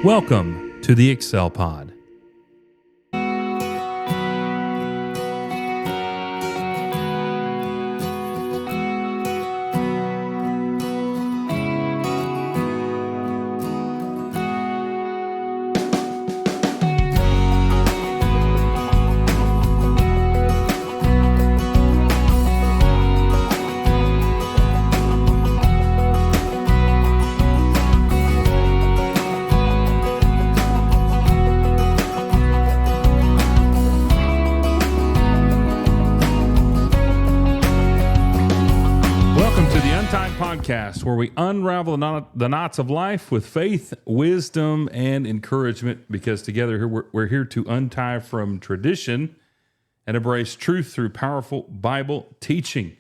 Welcome to the Excel Pod. UNTIED Podcast, where we unravel the knots of life with faith, wisdom, and encouragement, because together we're here to untie from tradition and embrace truth through powerful Bible teaching.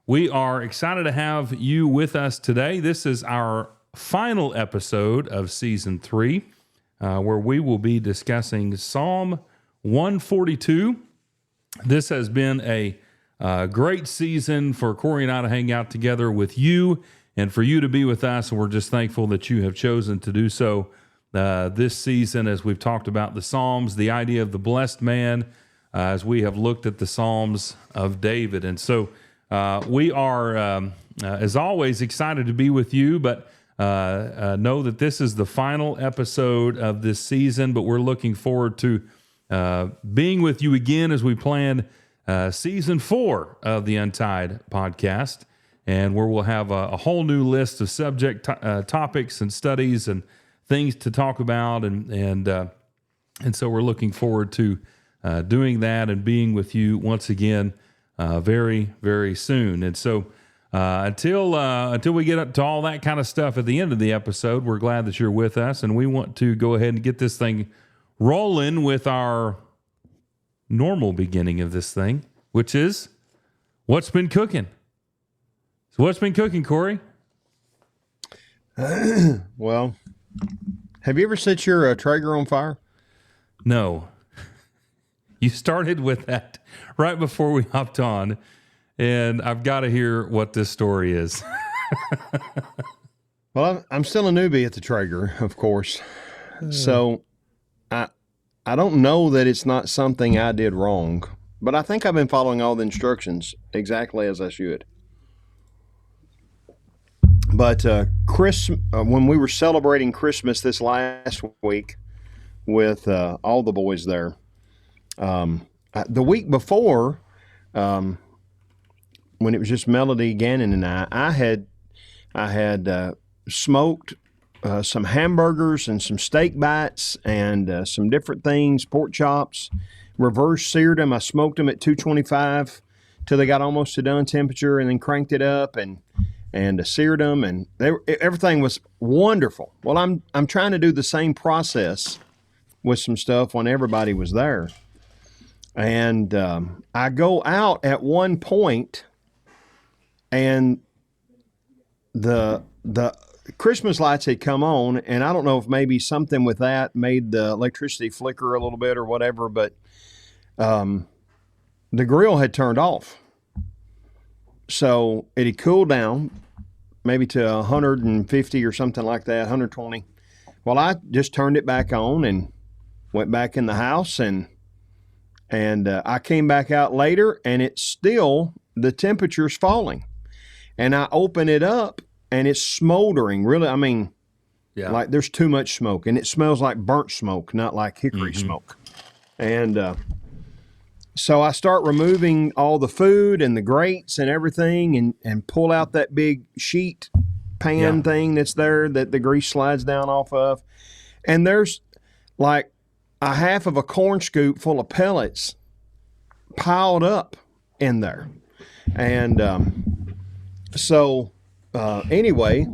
We are excited to have you with us today. This is our final episode of Season 3, where we will be discussing Psalm 142. This has been a great season for Corey and I to hang out together with you and for you to be with us. And we're just thankful that you have chosen to do so this season, as we've talked about the Psalms, the idea of the blessed man, as we have looked at the Psalms of David. And so we are, as always, excited to be with you, but know that this is the final episode of this season, but we're looking forward to being with you again as we plan Season 4 of the Untied Podcast, and where we'll have a whole new list of subject topics and studies and things to talk about, and so we're looking forward to doing that and being with you once again very, very soon. And so until we get up to all that kind of stuff at the end of the episode, we're glad that you're with us, and we want to go ahead and get this thing rolling with our normal beginning of this thing, which is what's been cooking. So what's been cooking, Corey? Well, have you ever set your Traeger on fire? No. You started with that right before we hopped on, and I've got to hear what this story is. Well, I'm still a newbie at the Traeger, of course. So I don't know that it's not something I did wrong, but I think I've been following all the instructions exactly as I should. But when we were celebrating Christmas this last week with all the boys there, the week before, when it was just Melody, Gannon, and I had smoked some hamburgers and some steak bites and some different things, pork chops, reverse seared them. I smoked them at 225 till they got almost to done temperature, and then cranked it up and seared them, and everything was wonderful. Well, I'm trying to do the same process with some stuff when everybody was there, and I go out at one point, and the Christmas lights had come on, and I don't know if maybe something with that made the electricity flicker a little bit or whatever, but the grill had turned off. So it had cooled down maybe to 150 or something like that, 120. Well, I just turned it back on and went back in the house, and I came back out later, and it's still, the temperature's falling. And I open it up, and it's smoldering, really. I mean, like there's too much smoke, and it smells like burnt smoke, not like hickory smoke. And so I start removing all the food and the grates and everything, and pull out that big sheet pan thing that's there that the grease slides down off of. And there's like a half of a corn scoop full of pellets piled up in there. And anyway,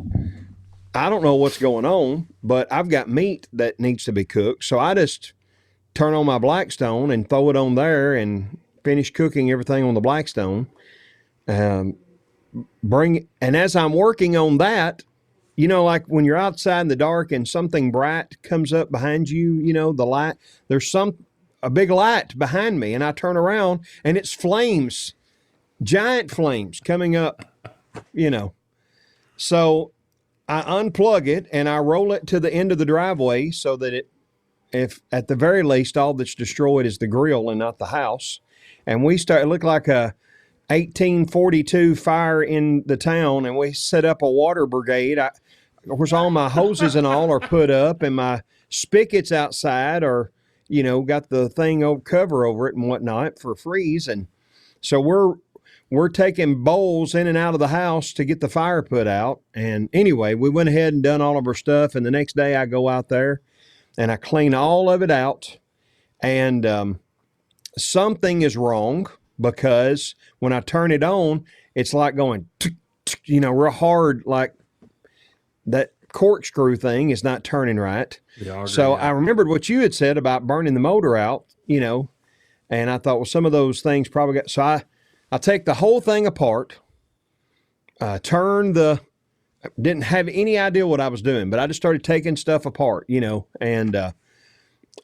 I don't know what's going on, but I've got meat that needs to be cooked. So I just turn on my Blackstone and throw it on there and finish cooking everything on the Blackstone. And as I'm working on that, you know, like when you're outside in the dark and something bright comes up behind you, you know, the light, there's a big light behind me, and I turn around and it's flames, giant flames coming up, you know. So I unplug it and I roll it to the end of the driveway so that if at the very least, all that's destroyed is the grill and not the house. And it looked like a 1842 fire in the town, and we set up a water brigade. Of course, all my hoses and all are put up, and my spigots outside are, got the thing cover over it and whatnot for freeze. And so we're taking bowls in and out of the house to get the fire put out. And anyway, we went ahead and done all of our stuff. And the next day I go out there and I clean all of it out. And something is wrong, because when I turn it on, it's like going, real hard, like that corkscrew thing is not turning right. I remembered what you had said about burning the motor out, and I thought, well, some of those things probably got, so I take the whole thing apart, didn't have any idea what I was doing, but I just started taking stuff apart, and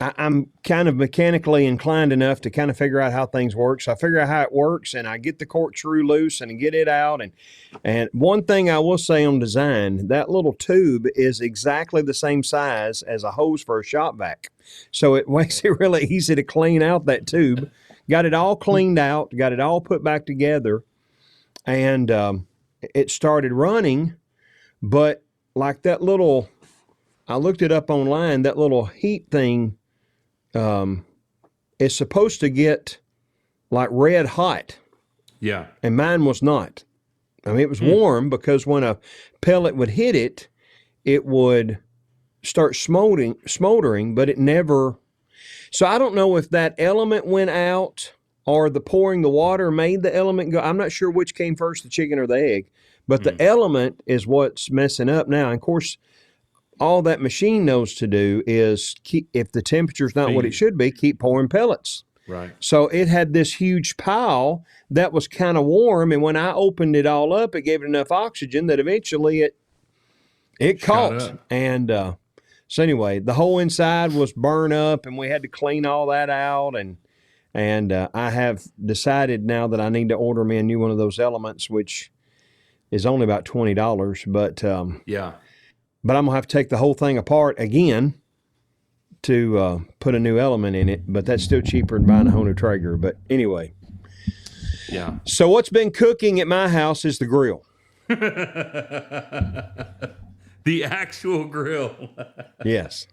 I'm kind of mechanically inclined enough to kind of figure out how things work. So I figure out how it works, and I get the corkscrew loose and get it out. And one thing I will say on design, that little tube is exactly the same size as a hose for a shop vac. So it makes it really easy to clean out that tube. Got it all cleaned out, got it all put back together, and it started running. But like that little, I looked it up online, that little heat thing is supposed to get like red hot. Yeah. And mine was not. I mean, it was warm, because when a pellet would hit it, it would start smoldering, but it never. So I don't know if that element went out or the pouring the water made the element go. I'm not sure which came first, the chicken or the egg, but the element is what's messing up now. And of course, all that machine knows to do is if the temperature's not what it should be, keep pouring pellets. Right. So it had this huge pile that was kind of warm, and when I opened it all up, it gave it enough oxygen that eventually it caught. And so anyway, the whole inside was burned up, and we had to clean all that out. And I have decided now that I need to order me a new one of those elements, which is only about $20. But yeah. But I'm going to have to take the whole thing apart again to put a new element in it. But that's still cheaper than buying a whole new Traeger. But anyway. Yeah. So what's been cooking at my house is the grill. The actual grill. Yes.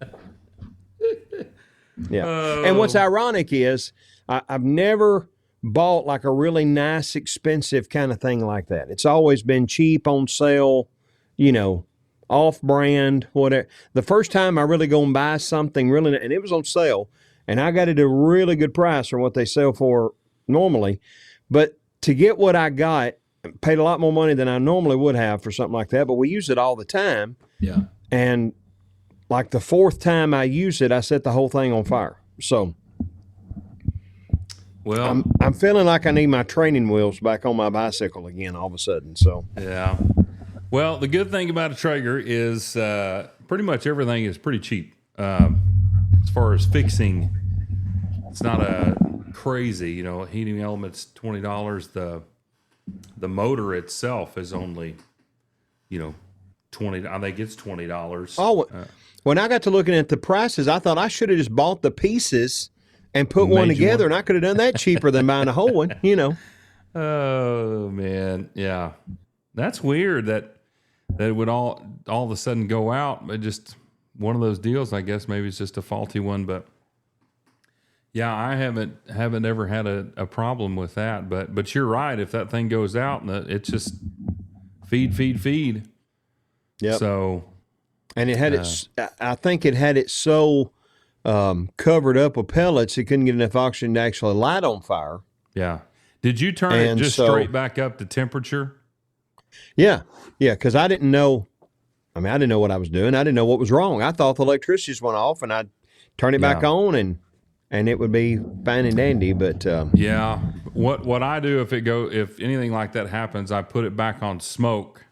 Yeah. Oh. And what's ironic is I've never bought like a really nice, expensive kind of thing like that. It's always been cheap, on sale, off-brand, whatever. The first time I really go and buy something and it was on sale, and I got it at a really good price for what they sell for normally. But to get what I got, paid a lot more money than I normally would have for something like that, but we use it all the time. Yeah. And like the fourth time I use it, I set the whole thing on fire. So well, I'm feeling like I need my training wheels back on my bicycle again all of a sudden. So yeah. Well, the good thing about a Traeger is pretty much everything is pretty cheap. As far as fixing, it's not a crazy, heating elements, $20. The motor itself is only, $20. I think it's $20. Oh, when I got to looking at the prices, I thought I should have just bought the pieces and put one together, and I could have done that cheaper than buying a whole one, Oh man, yeah, that's weird that it would all of a sudden go out. But just one of those deals, I guess. Maybe it's just a faulty one, but yeah, I haven't ever had a problem with that. But you're right. If that thing goes out, and it's just feed. Yeah. So, and it had I think it had it so covered up with pellets, it couldn't get enough oxygen to actually light on fire. Yeah. Did you turn it just straight back up to temperature? Yeah, because I didn't know. I didn't know what I was doing. I didn't know what was wrong. I thought the electricity just went off, and I'd turn it back on, and it would be fine and dandy. But yeah, what I do if anything like that happens, I put it back on smoke,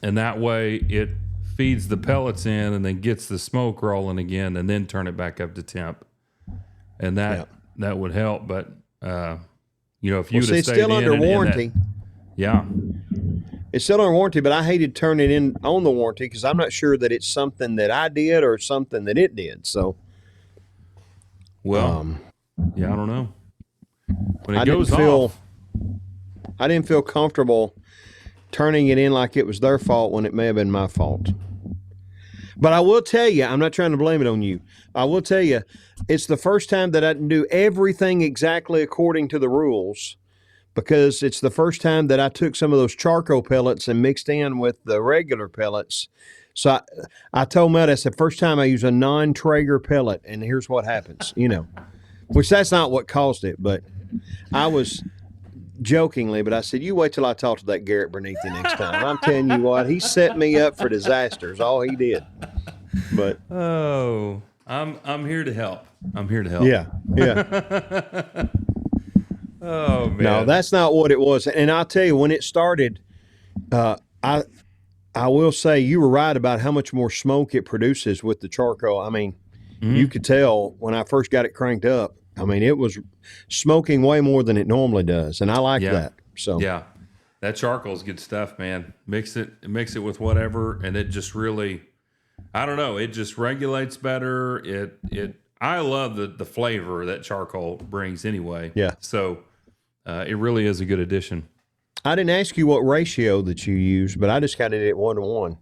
and that way it feeds the pellets in, and then gets the smoke rolling again, and then turn it back up to temp, and that would help. But if you it's still under warranty. Yeah. It's still under warranty, but I hated turning it in on the warranty because I'm not sure that it's something that I did or something that it did. So, well, yeah, I don't know. When it I goes didn't feel off, I didn't feel comfortable turning it in like it was their fault when it may have been my fault. But I will tell you, I'm not trying to blame it on you. I will tell you, it's the first time that I didn't do everything exactly according to the rules, because it's the first time that I took some of those charcoal pellets and mixed in with the regular pellets. So I told Matt, that's the first time I use a non-Traeger pellet, and here's what happens, which that's not what caused it, but I was jokingly, but I said, you wait till I talk to that Garrett Bernathy next time. I'm telling you what, he set me up for disasters, all he did. But I'm here to help. I'm here to help. yeah. Oh man. No, that's not what it was. And I'll tell you, when it started, I will say you were right about how much more smoke it produces with the charcoal. I mean, you could tell when I first got it cranked up. I mean, it was smoking way more than it normally does, and I like that. So yeah, that charcoal is good stuff, man. Mix it with whatever, and it just really, I don't know, it just regulates better. I love the flavor that charcoal brings anyway. Yeah. So it really is a good addition. I didn't ask you what ratio that you use, but I just got it at 1-to-1,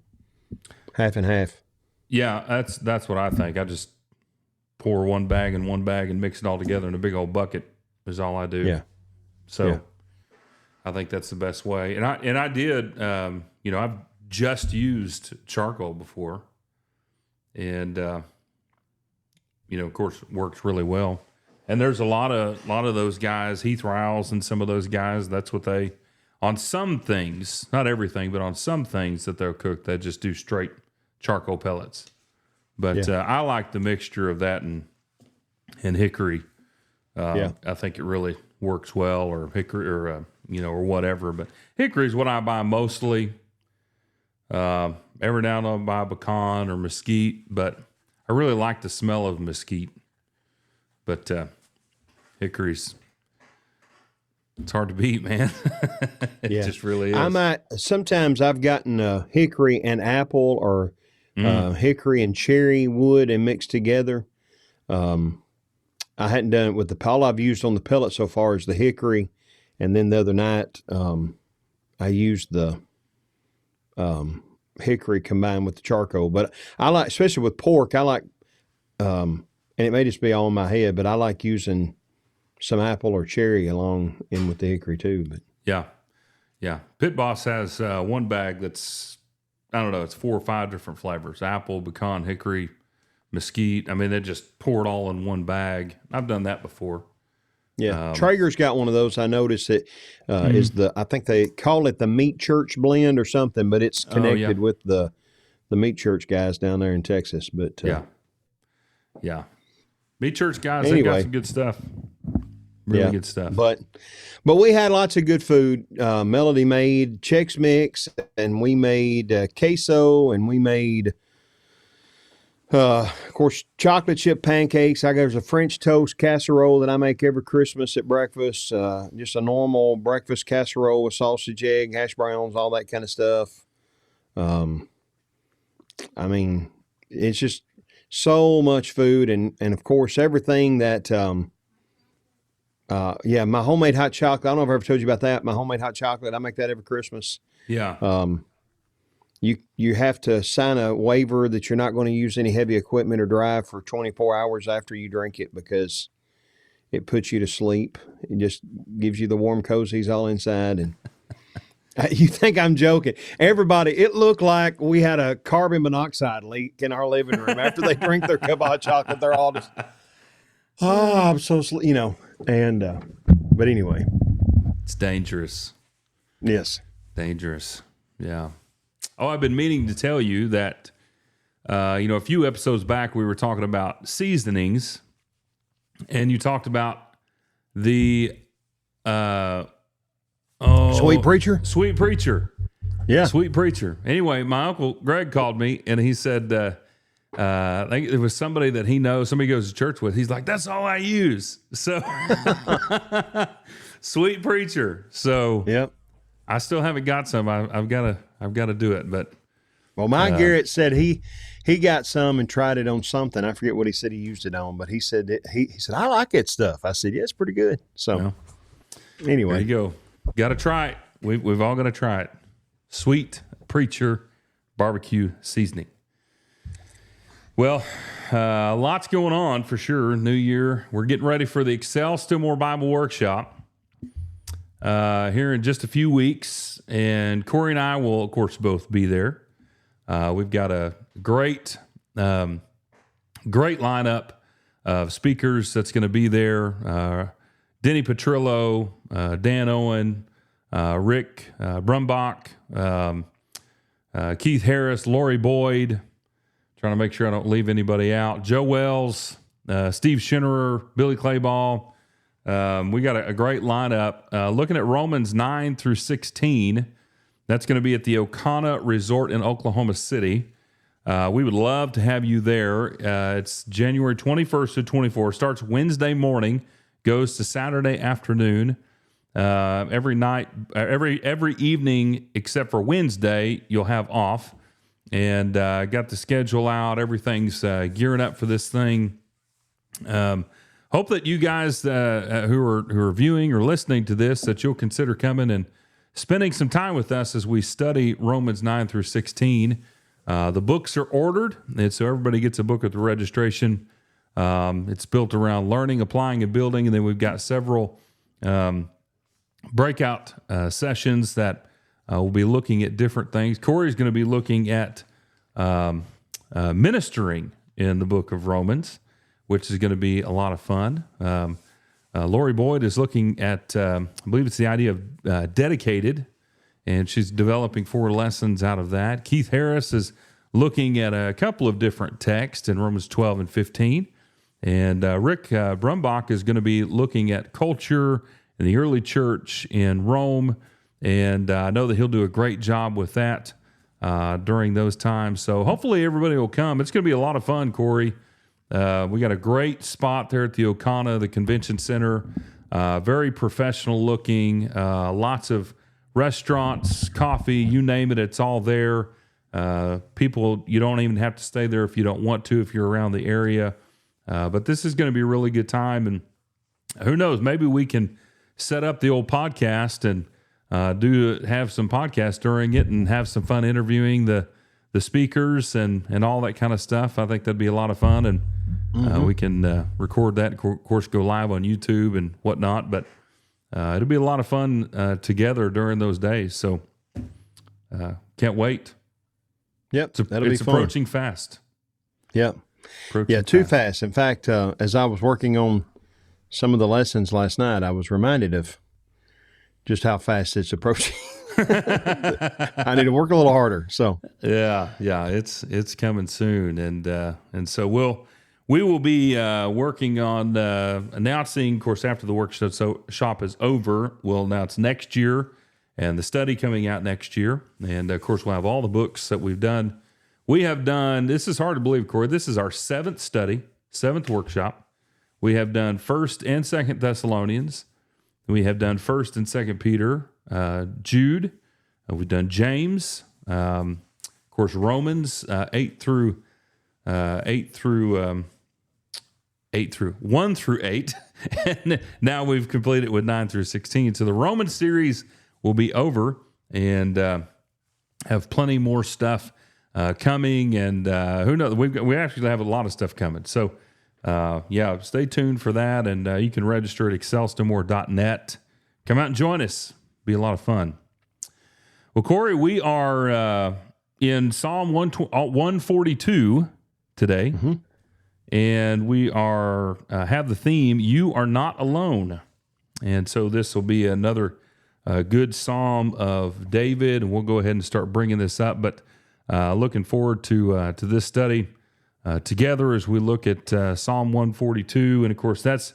half and half. Yeah, that's what I think. I just pour one bag and mix it all together in a big old bucket is all I do. Yeah. So I think that's the best way. And I did, I've just used charcoal before, and of course, it works really well. And there's a lot of those guys, Heath Riles and some of those guys. That's what they, on some things, not everything, but on some things that they'll cook, they just do straight charcoal pellets. But I like the mixture of that and hickory. I think it really works well, or hickory, or whatever. But hickory is what I buy mostly. Every now and then I'll buy pecan or mesquite, but I really like the smell of mesquite. But hickory's, it's hard to beat, man. It just really is. Sometimes I've gotten hickory and apple, or hickory and cherry wood and mixed together. I hadn't done it with all I've used on the pellet so far is the hickory, and then the other night I used the hickory combined with the charcoal. But I like, especially with pork, I like, and it may just be all in my head, but I like using some apple or cherry along in with the hickory too. But yeah. Pit Boss has one bag that's, I don't know, it's 4 or 5 different flavors: apple, pecan, hickory, mesquite. I mean, they just pour it all in one bag. I've done that before. Yeah, Traeger's got one of those. I noticed it is I think they call it the Meat Church blend or something, but it's connected with the Meat Church guys down there in Texas. But yeah, Meat Church guys, they got some good stuff. Really good stuff. But we had lots of good food. Melody made Chex Mix, and we made queso, and we made, of course, chocolate chip pancakes. There's a French toast casserole that I make every Christmas at breakfast. Just a normal breakfast casserole with sausage, egg, hash browns, all that kind of stuff. I mean, it's just so much food, and of course, everything that my homemade hot chocolate. I don't know if I ever told you about that. My homemade hot chocolate, I make that every Christmas. Yeah. You have to sign a waiver that you're not going to use any heavy equipment or drive for 24 hours after you drink it, because it puts you to sleep. It just gives you the warm cozies all inside. And you think I'm joking. Everybody, it looked like we had a carbon monoxide leak in our living room. After they drink their cup of hot chocolate, they're all just, I'm so sleepy, And, but anyway. It's dangerous. Yes. Dangerous. Yeah. Oh, I've been meaning to tell you that, a few episodes back, we were talking about seasonings, and you talked about the, Sweet Preacher? Sweet Preacher. Yeah. Sweet Preacher. Anyway, my Uncle Greg called me, and he said, I think it was somebody that he knows, somebody he goes to church with. He's like, that's all I use. So, Sweet Preacher. So, yep. I still haven't got some. I've got to do it. But well, Garrett said he got some and tried it on something. I forget what he said he used it on, but he said he said I like that stuff. I said, yeah, it's pretty good. So anyway, there you go. Got to try it. We've all got to try it. Sweet Preacher barbecue seasoning. Well, lots going on for sure. New year. We're getting ready for the Excel Still More Bible Workshop here in just a few weeks. And Corey and I will, of course, both be there. We've got a great lineup of speakers that's going to be there. Denny Petrillo, Dan Owen, Rick Brumbach, Keith Harris, Lori Boyd, trying to make sure I don't leave anybody out, Joe Wells, Steve Schinnerer, Billy Clayball. We got a great lineup. Looking at Romans 9 through 16, that's going to be at the Ocana Resort in Oklahoma City. We would love to have you there. It's January 21st to 24th. Starts Wednesday morning, goes to Saturday afternoon. Every night, every evening except for Wednesday, you'll have off. And got the schedule out. Everything's gearing up for this thing. Hope that you guys who are viewing or listening to this, that you'll consider coming and spending some time with us as we study Romans 9 through 16. The books are ordered, and so everybody gets a book at the registration. It's built around learning, applying, and building, and then we've got several breakout sessions that we'll be looking at different things. Corey's going to be looking at ministering in the book of Romans, which is going to be a lot of fun. Lori Boyd is looking at, I believe it's the idea of dedicated, and she's developing 4 lessons out of that. Keith Harris is looking at a couple of different texts in Romans 12 and 15. And Rick Brumbach is going to be looking at culture in the early church in Rome. And I know that he'll do a great job with that during those times. So hopefully everybody will come. It's going to be a lot of fun, Corey. We got a great spot there at the Ocana, the convention center. Very professional looking. Lots of restaurants, coffee, you name it, it's all there. People, you don't even have to stay there if you don't want to, if you're around the area. But this is going to be a really good time. And who knows, maybe we can set up the old podcast and have some podcasts during it and have some fun interviewing the speakers and all that kind of stuff. I think that'd be a lot of fun. And we can record that, of course, go live on YouTube and whatnot. But it'll be a lot of fun together during those days. So can't wait. Yep, that'll be fun. It's approaching fast. Yep. Too fast. In fact, as I was working on some of the lessons last night, I was reminded of just how fast it's approaching. I need to work a little harder. So yeah, it's coming soon, and so we will be working on announcing, of course, after the workshop is over. We'll announce next year and the study coming out next year, and of course we'll have all the books that we've done. We have done. This is hard to believe, Corey. This is our 7th study, 7th workshop. We have done 1st and 2nd Thessalonians. We have done 1st and 2nd Peter, Jude. We've done James, of course, Romans 1 through 8, and now we've completed it with 9 through 16. So the Roman series will be over, and have plenty more stuff coming. And who knows? We actually have a lot of stuff coming. So. Stay tuned for that, and you can register at excelstimore.net. Come out and join us. Be a lot of fun. Well, Corey, we are in Psalm 142 today, and we are have the theme, You Are Not Alone. And so this will be another good psalm of David, and we'll go ahead and start bringing this up. But looking forward to this study together as we look at Psalm 142. And of course, that's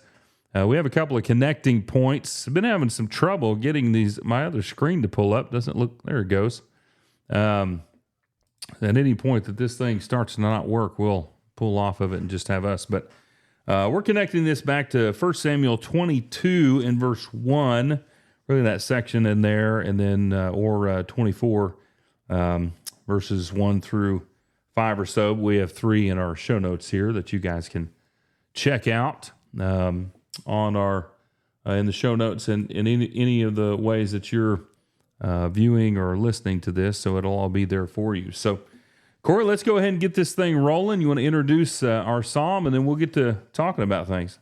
we have a couple of connecting points. I've been having some trouble getting my other screen to pull up. Doesn't look, there it goes. At any point that this thing starts to not work, we'll pull off of it and just have us. But we're connecting this back to 1 Samuel 22 in verse 1. really that section in there, and then or 24 verses 1 through 5 or so. We have 3 in our show notes here that you guys can check out on our in the show notes and in any of the ways that you're viewing or listening to this. So it'll all be there for you. So, Corey, let's go ahead and get this thing rolling. You want to introduce our psalm, and then we'll get to talking about things.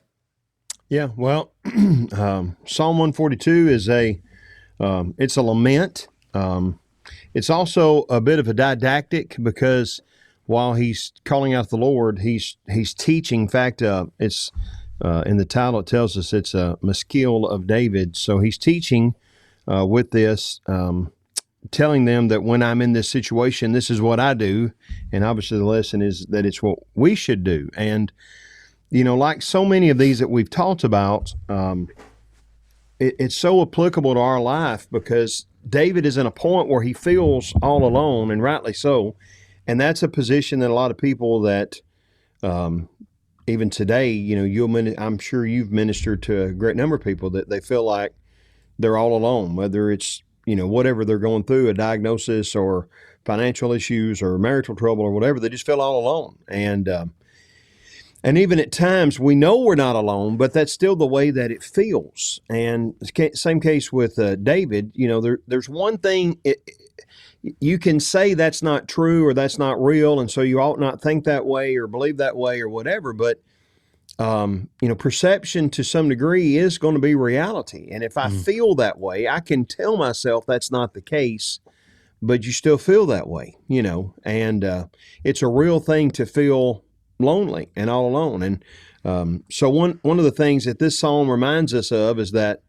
Yeah, well, Psalm 142 is it's a lament. It's also a bit of a didactic because while he's calling out the Lord, he's teaching. In fact, it's in the title it tells us it's a maskil of David. So he's teaching with this, telling them that when I'm in this situation, this is what I do, and obviously the lesson is that it's what we should do. And like so many of these that we've talked about, it's so applicable to our life because David is in a point where he feels all alone, and rightly so. And that's a position that a lot of people that even today, I'm sure you've ministered to a great number of people that they feel like they're all alone, whether it's, whatever they're going through, a diagnosis or financial issues or marital trouble or whatever, they just feel all alone. And even at times we know we're not alone, but that's still the way that it feels. And same case with David. There's one thing you can say that's not true or that's not real, and so you ought not think that way or believe that way or whatever. But perception to some degree is going to be reality. And if I feel that way, I can tell myself that's not the case, but you still feel that way. And it's a real thing to feel lonely and all alone. And so one of the things that this psalm reminds us of is that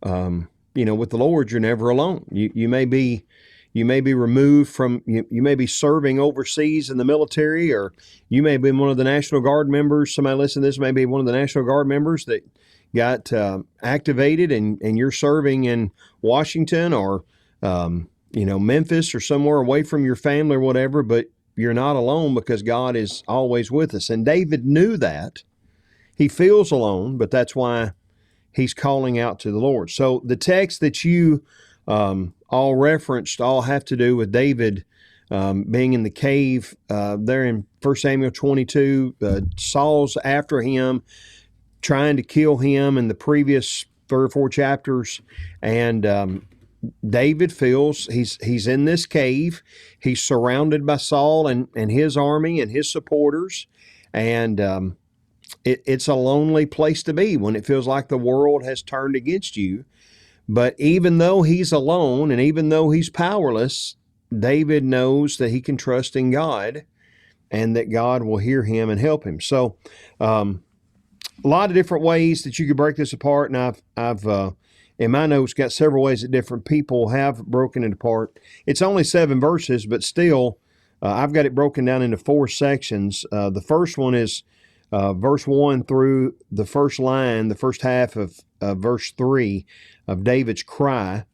with the Lord you're never alone. You may be removed from you may be serving overseas in the military, or you may be one of the National Guard members. Somebody listen to this may be one of the National Guard members that got activated, and you're serving in Washington or Memphis or somewhere away from your family or whatever, but you're not alone because God is always with us. And David knew that. He feels alone, but that's why he's calling out to the Lord. So the text that you all referenced all have to do with David being in the cave there in 1 Samuel 22. Saul's after him, trying to kill him in the previous 3 or 4 chapters. And David feels he's in this cave. He's surrounded by Saul and his army and his supporters. And it's a lonely place to be when it feels like the world has turned against you. But even though he's alone and even though he's powerless, David knows that he can trust in God and that God will hear him and help him. So a lot of different ways that you could break this apart. And I've in my notes got several ways that different people have broken it apart. It's only 7 verses, but still I've got it broken down into 4 sections. The first one is verse 1 through the first line, the first half of verse 3 of David's cry.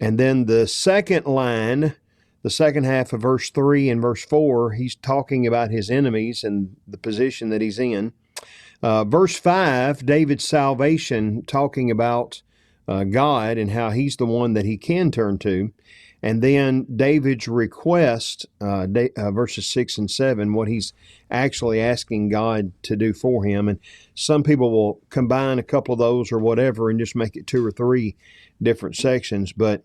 And then the second line, the second half of verse 3 and verse 4, he's talking about his enemies and the position that he's in. Verse 5, David's salvation, talking about God and how he's the one that he can turn to. And then David's request, verses 6 and 7, what he's actually asking God to do for him. And some people will combine a couple of those or whatever and just make it 2 or 3 different sections. But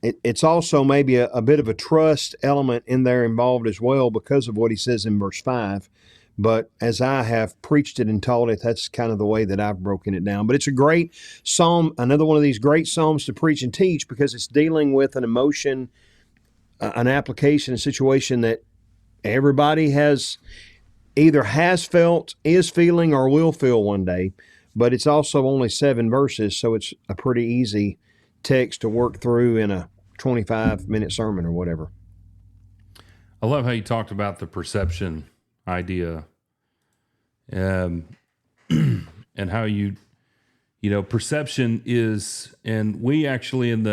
it's also maybe a bit of a trust element in there involved as well because of what he says in verse 5. But as I have preached it and taught it, that's kind of the way that I've broken it down. But it's a great psalm, another one of these great psalms to preach and teach because it's dealing with an emotion, an application, a situation that everybody has felt, is feeling, or will feel one day. But it's also only 7 verses, so it's a pretty easy text to work through in a 25-minute sermon or whatever. I love how you talked about the perception idea, and how perception is, and we actually in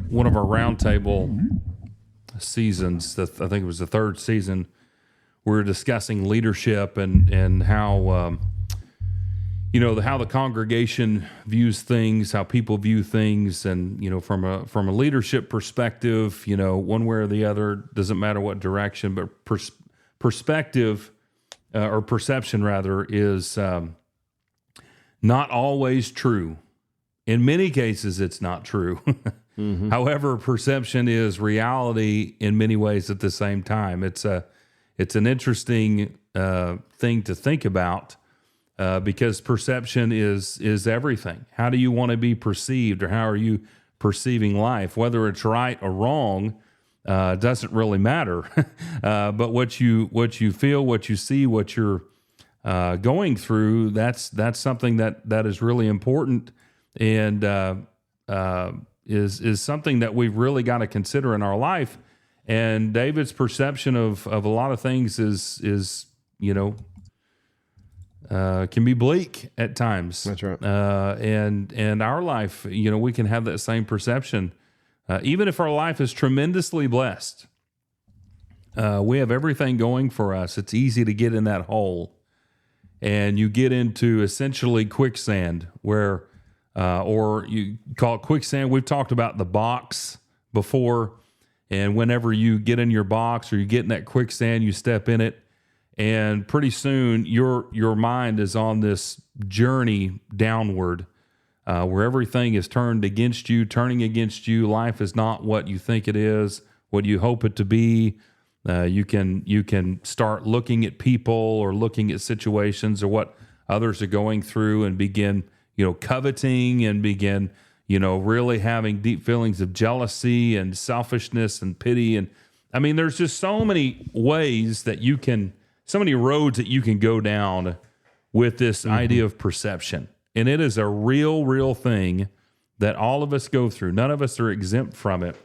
one of our roundtable seasons, I think it was the 3rd season, we were discussing leadership and how how the congregation views things, how people view things, and from a leadership perspective, one way or the other, doesn't matter what direction, but perspective or perception rather is not always true. In many cases, it's not true. Mm-hmm. However, perception is reality in many ways at the same time. It's an interesting thing to think about. Because perception is everything. How do you want to be perceived, or how are you perceiving life? Whether it's right or wrong doesn't really matter. But what you feel, what you see, what you're going through, that's something that is really important, and is something that we've really got to consider in our life. And David's perception of a lot of things is can be bleak at times. That's right. And our life, we can have that same perception. Even if our life is tremendously blessed, we have everything going for us. It's easy to get in that hole, and you get into essentially quicksand, where, or you call it quicksand. We've talked about the box before, and whenever you get in your box or you get in that quicksand, you step in it. And pretty soon, your mind is on this journey downward, where everything is turning against you. Life is not what you think it is, what you hope it to be. You can start looking at people or looking at situations or what others are going through, and begin coveting, and begin really having deep feelings of jealousy and selfishness and pity. And I mean, there's just so many ways that so many roads that you can go down with this idea of perception. And it is a real thing that all of us go through. None of us are exempt from it.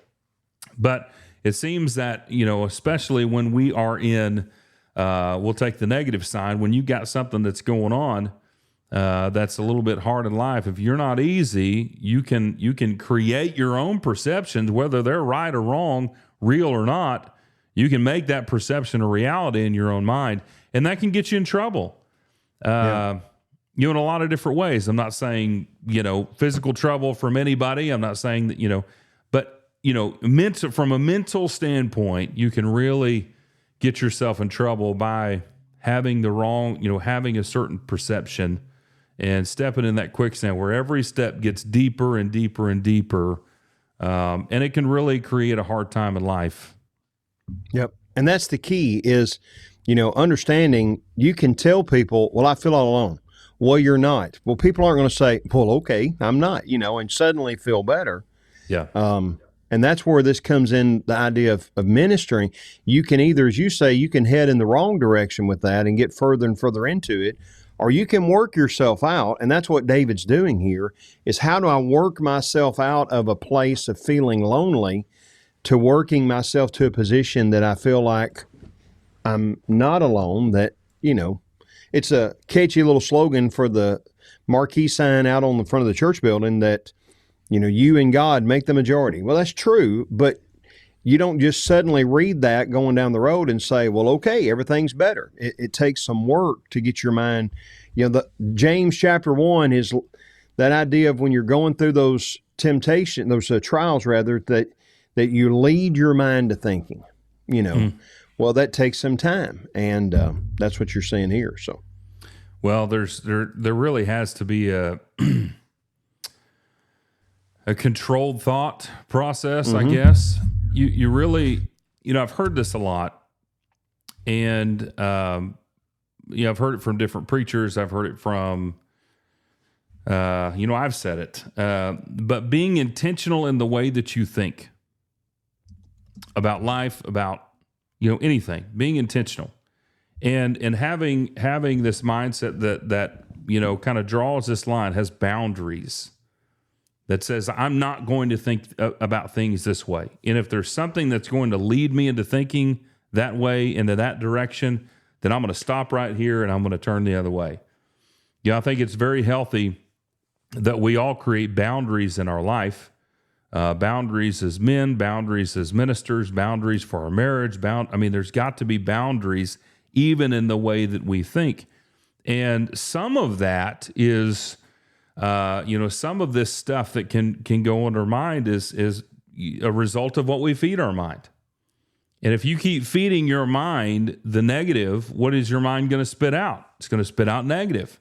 But it seems that, especially when we are in, we'll take the negative side, when you got something that's going on that's a little bit hard in life, if you're not easy, you can create your own perceptions, whether they're right or wrong, real or not. You can make that perception a reality in your own mind, and that can get you in trouble. In a lot of different ways. I'm not saying, physical trouble from anybody. I'm not saying that, but, from a mental standpoint, you can really get yourself in trouble by having the wrong, having a certain perception and stepping in that quicksand where every step gets deeper and deeper and deeper. And it can really create a hard time in life. Yep. And that's the key is, understanding you can tell people, well, I feel all alone. Well, you're not. Well, people aren't going to say, well, okay, I'm not, and suddenly feel better. Yeah. And that's where this comes in, the idea of ministering. You can either, as you say, you can head in the wrong direction with that and get further and further into it, or you can work yourself out. And that's what David's doing here, is how do I work myself out of a place of feeling lonely to working myself to a position that I feel like I'm not alone, that, it's a catchy little slogan for the marquee sign out on the front of the church building that, you and God make the majority. Well, that's true, but you don't just suddenly read that going down the road and say, well, okay, everything's better. It takes some work to get your mind, James chapter 1 is that idea of when you're going through those trials rather, that you lead your mind to thinking, well, that takes some time, and that's what you're saying here. So, well, there really has to be a controlled thought process, I guess. You really, I've heard this a lot, and I've heard it from different preachers. I've heard it from, I've said it, but being intentional in the way that you think about life, about anything, being intentional, and having this mindset that kind of draws this line, has boundaries, that says I'm not going to think about things this way, and if there's something that's going to lead me into thinking that way, into that direction, then I'm going to stop right here and I'm going to turn the other way. I think it's very healthy that we all create boundaries in our life. Boundaries as men, boundaries as ministers, boundaries for our marriage. There's got to be boundaries even in the way that we think. And some of that is, some of this stuff that can go in our mind is a result of what we feed our mind. And if you keep feeding your mind the negative, what is your mind going to spit out? It's going to spit out negative.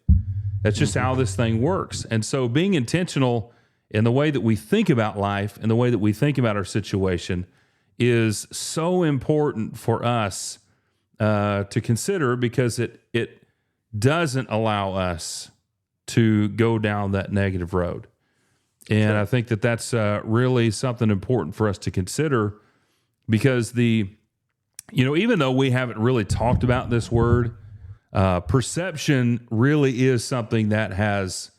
That's just how this thing works. And so being intentional in the way that we think about life and the way that we think about our situation is so important for us to consider, because it doesn't allow us to go down that negative road. And I think that's really something important for us to consider, because even though we haven't really talked about this word, perception really is something that has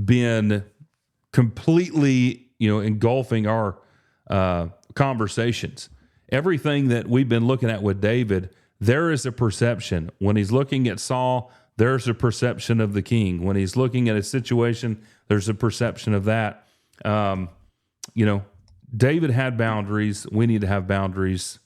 been completely, engulfing our conversations. Everything that we've been looking at with David, there is a perception. When he's looking at Saul, there's a perception of the king. When he's looking at a situation, there's a perception of that. David had boundaries. We need to have boundaries.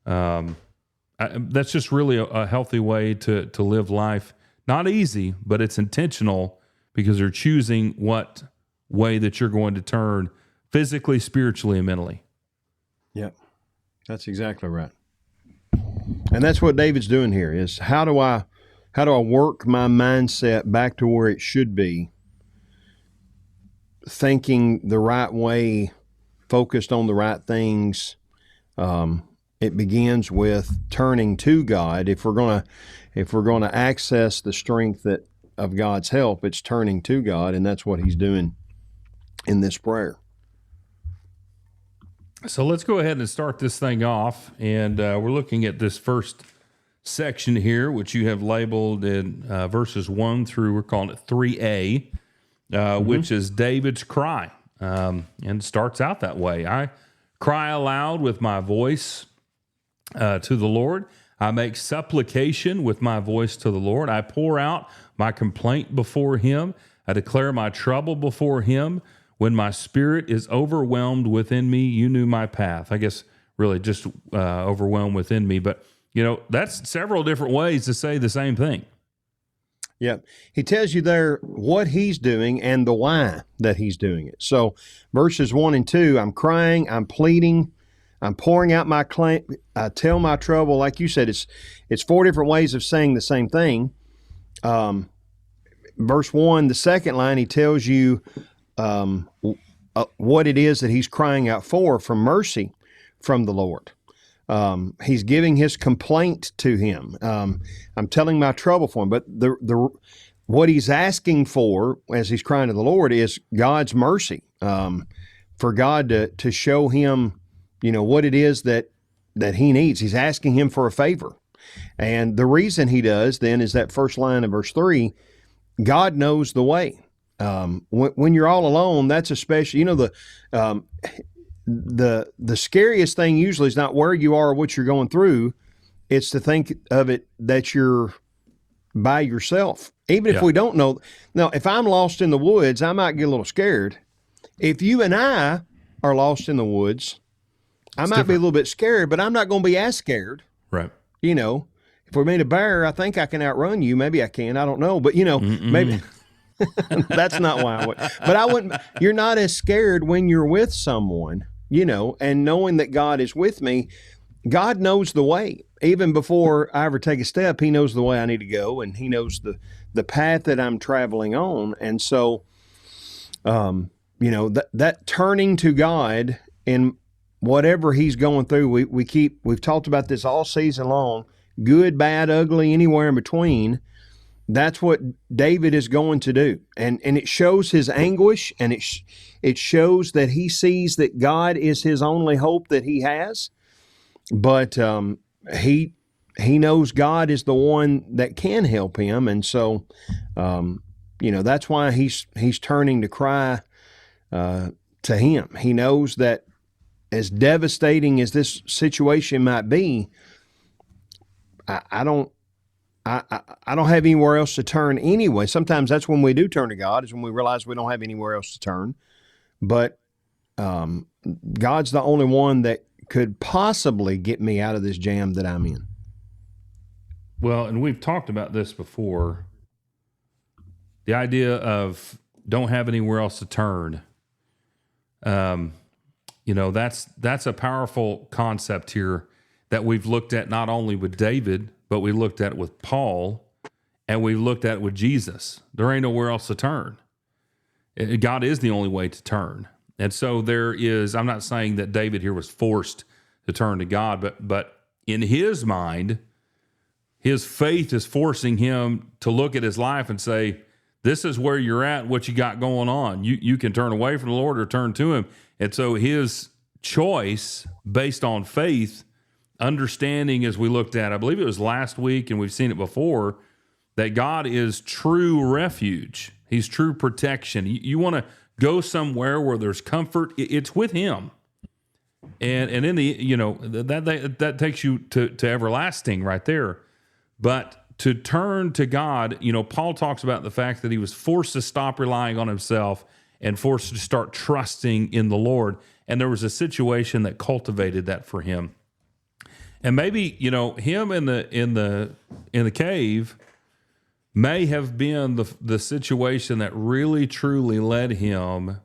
That's just really a healthy way to live life. Not easy, but it's intentional, because you're choosing what way that you're going to turn physically, spiritually, and mentally. Yep, that's exactly right. And that's what David's doing here, is how do I work my mindset back to where it should be, thinking the right way, focused on the right things. It begins with turning to God. If we're gonna access the strength of God's help, it's turning to God, and that's what he's doing in this prayer. So let's go ahead and start this thing off, and we're looking at this first section here, which you have labeled in verses 1 through, we're calling it 3a, which is David's cry, and it starts out that way. I cry aloud with my voice to the Lord. I make supplication with my voice to the Lord. I pour out my complaint before him. I declare my trouble before him. When my spirit is overwhelmed within me, you knew my path. I guess really just overwhelmed within me. But, that's several different ways to say the same thing. Yep. He tells you there what he's doing and the why that he's doing it. So verses 1 and 2, I'm crying, I'm pleading, I'm pouring out my claim, I tell my trouble. Like you said, it's 4 different ways of saying the same thing. Verse 1, the second line, he tells you what it is that he's crying out for mercy from the Lord. He's giving his complaint to him. I'm telling my trouble for him. But what he's asking for as he's crying to the Lord is God's mercy, for God to show him, what it is that he needs. He's asking him for a favor. And the reason he does then is that first line of verse 3, God knows the way. When you're all alone, that's especially, the scariest thing usually is not where you are or what you're going through. It's to think of it that you're by yourself. Even if we don't know. Now, if I'm lost in the woods, I might get a little scared. If you and I are lost in the woods, I might be a little bit scared, but I'm not going to be as scared. Right. If we meet a bear, I think I can outrun you. Maybe I can. I don't know. But, maybe... That's not why I would. But I wouldn't. You're not as scared when you're with someone, and knowing that God is with me. God knows the way. Even before I ever take a step, he knows the way I need to go, and he knows the path that I'm traveling on. And so, that turning to God in whatever he's going through, we've talked about this all season long, good, bad, ugly, anywhere in between. That's what David is going to do. And it shows his anguish, and it shows that he sees that God is his only hope that he has. But he knows God is the one that can help him. And so, that's why he's turning to cry to him. He knows that as devastating as this situation might be, I don't have anywhere else to turn anyway. Sometimes that's when we do turn to God, is when we realize we don't have anywhere else to turn. But God's the only one that could possibly get me out of this jam that I'm in. Well, and we've talked about this before. The idea of don't have anywhere else to turn. That's a powerful concept here that we've looked at not only with David, but we looked at with Paul, and we looked at with Jesus. There ain't nowhere else to turn. God is the only way to turn. And so I'm not saying that David here was forced to turn to God, but in his mind, his faith is forcing him to look at his life and say, this is where you're at, what you got going on. You can turn away from the Lord or turn to him. And so his choice based on faith, understanding, as we looked at, I believe it was last week, and we've seen it before, that God is true refuge. He's true protection. You want to go somewhere where there's comfort, it's with him. And in the, that takes you to everlasting right there. But to turn to God, Paul talks about the fact that he was forced to stop relying on himself and forced to start trusting in the Lord. And there was a situation that cultivated that for him. And maybe, him in the cave may have been the situation that really truly led him,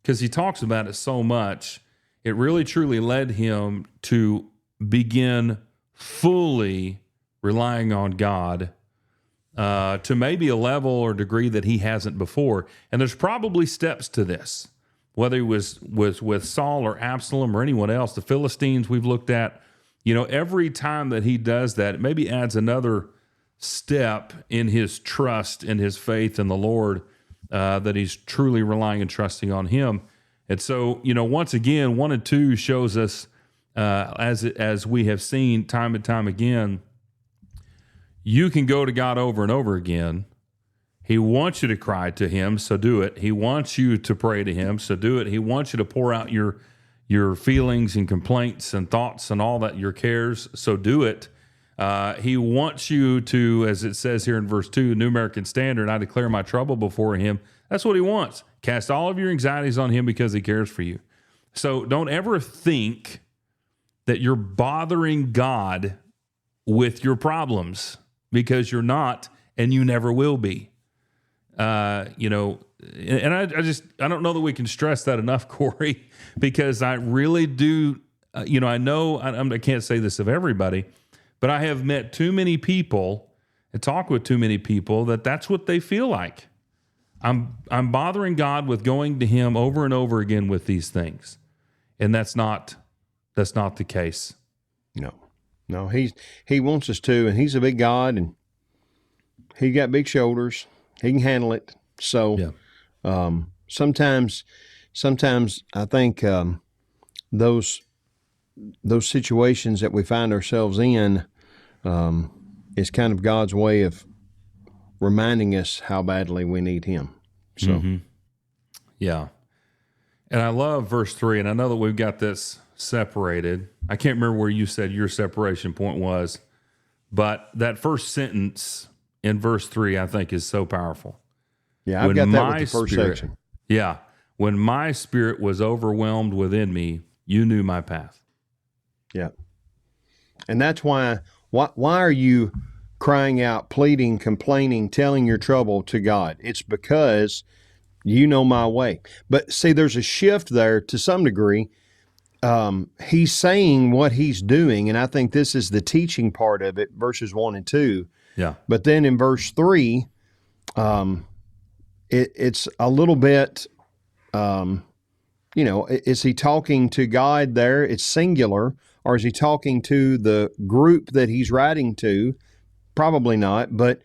because he talks about it so much, it really truly led him to begin fully relying on God to maybe a level or degree that he hasn't before. And there's probably steps to this, whether it was with Saul or Absalom or anyone else, the Philistines we've looked at. Every time that he does that, it maybe adds another step in his trust and his faith in the Lord, that he's truly relying and trusting on him. And so, once again, 1 and 2 shows us, as we have seen time and time again, you can go to God over and over again. He wants you to cry to him, so do it. He wants you to pray to him, so do it. He wants you to pour out your feelings and complaints and thoughts and all that, your cares, so do it. He wants you to, as it says here in verse 2, New American Standard, I declare my trouble before him. That's what he wants. Cast all of your anxieties on him because he cares for you. So don't ever think that you're bothering God with your problems, because you're not, and you never will be. And I don't know that we can stress that enough, Corey, because I really do, I know, I can't say this of everybody, but I have met too many people and talked with too many people that's what they feel like. I'm bothering God with going to him over and over again with these things. And that's not the case. No, he wants us to, and he's a big God, and he got big shoulders. He can handle it. So, sometimes I think, those situations that we find ourselves in, is kind of God's way of reminding us how badly we need him. So, yeah. And I love verse 3, and I know that we've got this separated. I can't remember where you said your separation point was, but that first sentence in verse 3, I think, is so powerful. Yeah, I've got that with the first section. Yeah. When my spirit was overwhelmed within me, you knew my path. Yeah. And that's why are you crying out, pleading, complaining, telling your trouble to God? It's because you know my way. But see, there's a shift there to some degree. He's saying what he's doing, and I think this is the teaching part of it, verses 1 and 2. Yeah. But then in verse 3, it's a little bit, is he talking to God there? It's singular. Or is he talking to the group that he's writing to? Probably not. But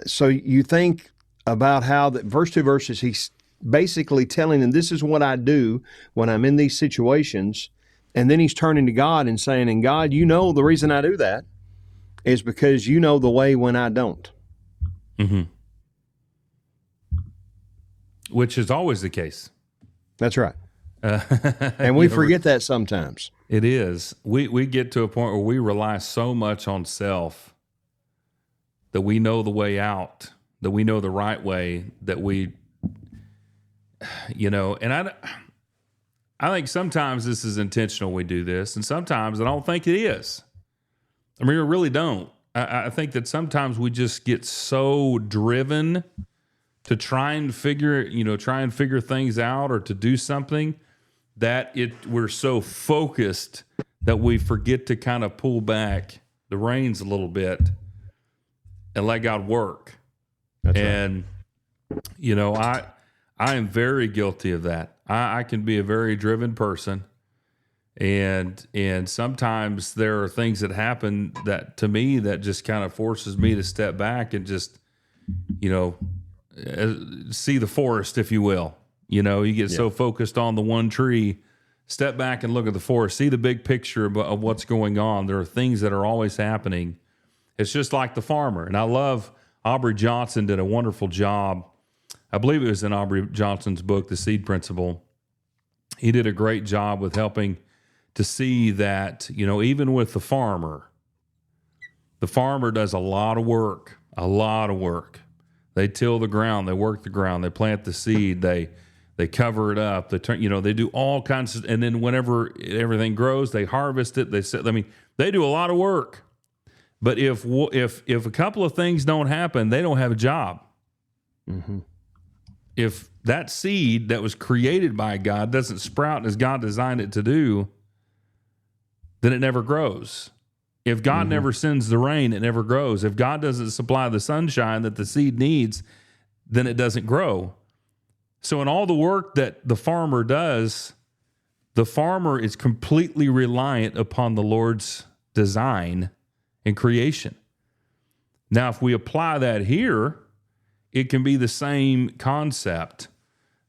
so you think about how the first 2 verses, he's basically telling them, this is what I do when I'm in these situations. And then he's turning to God and saying, and God, the reason I do that is because you know the way when I don't. Mm-hmm. Which is always the case. That's right. And we forget that sometimes. It is. We get to a point where we rely so much on self that we know the way out, that we know the right way, that we, and I think sometimes this is intentional, we do this, and sometimes I don't think it is. I mean, I really don't. I think that sometimes we just get so driven to try and figure things out or to do something that we're so focused that we forget to kind of pull back the reins a little bit and let God work. That's and right. I am very guilty of that. I can be a very driven person, and sometimes there are things that happen that to me that just kind of forces me to step back and just see the forest, if you will. You get so focused on the one tree. Step back and look at the forest. See the big picture of what's going on. There are things that are always happening. It's just like the farmer. And I love Aubrey Johnson did a wonderful job. I believe it was in Aubrey Johnson's book, The Seed Principle. He did a great job with helping to see that, even with the farmer does a lot of work. They till the ground, they work the ground, they plant the seed, they cover it up, they do all kinds of, and then whenever everything grows, they harvest it. They do a lot of work. But if a couple of things don't happen, they don't have a job. Mm-hmm. If that seed that was created by God doesn't sprout as God designed it to do, then it never grows. If God never sends the rain, it never grows. If God doesn't supply the sunshine that the seed needs, then it doesn't grow. So in all the work that the farmer does, the farmer is completely reliant upon the Lord's design and creation. Now, if we apply that here, it can be the same concept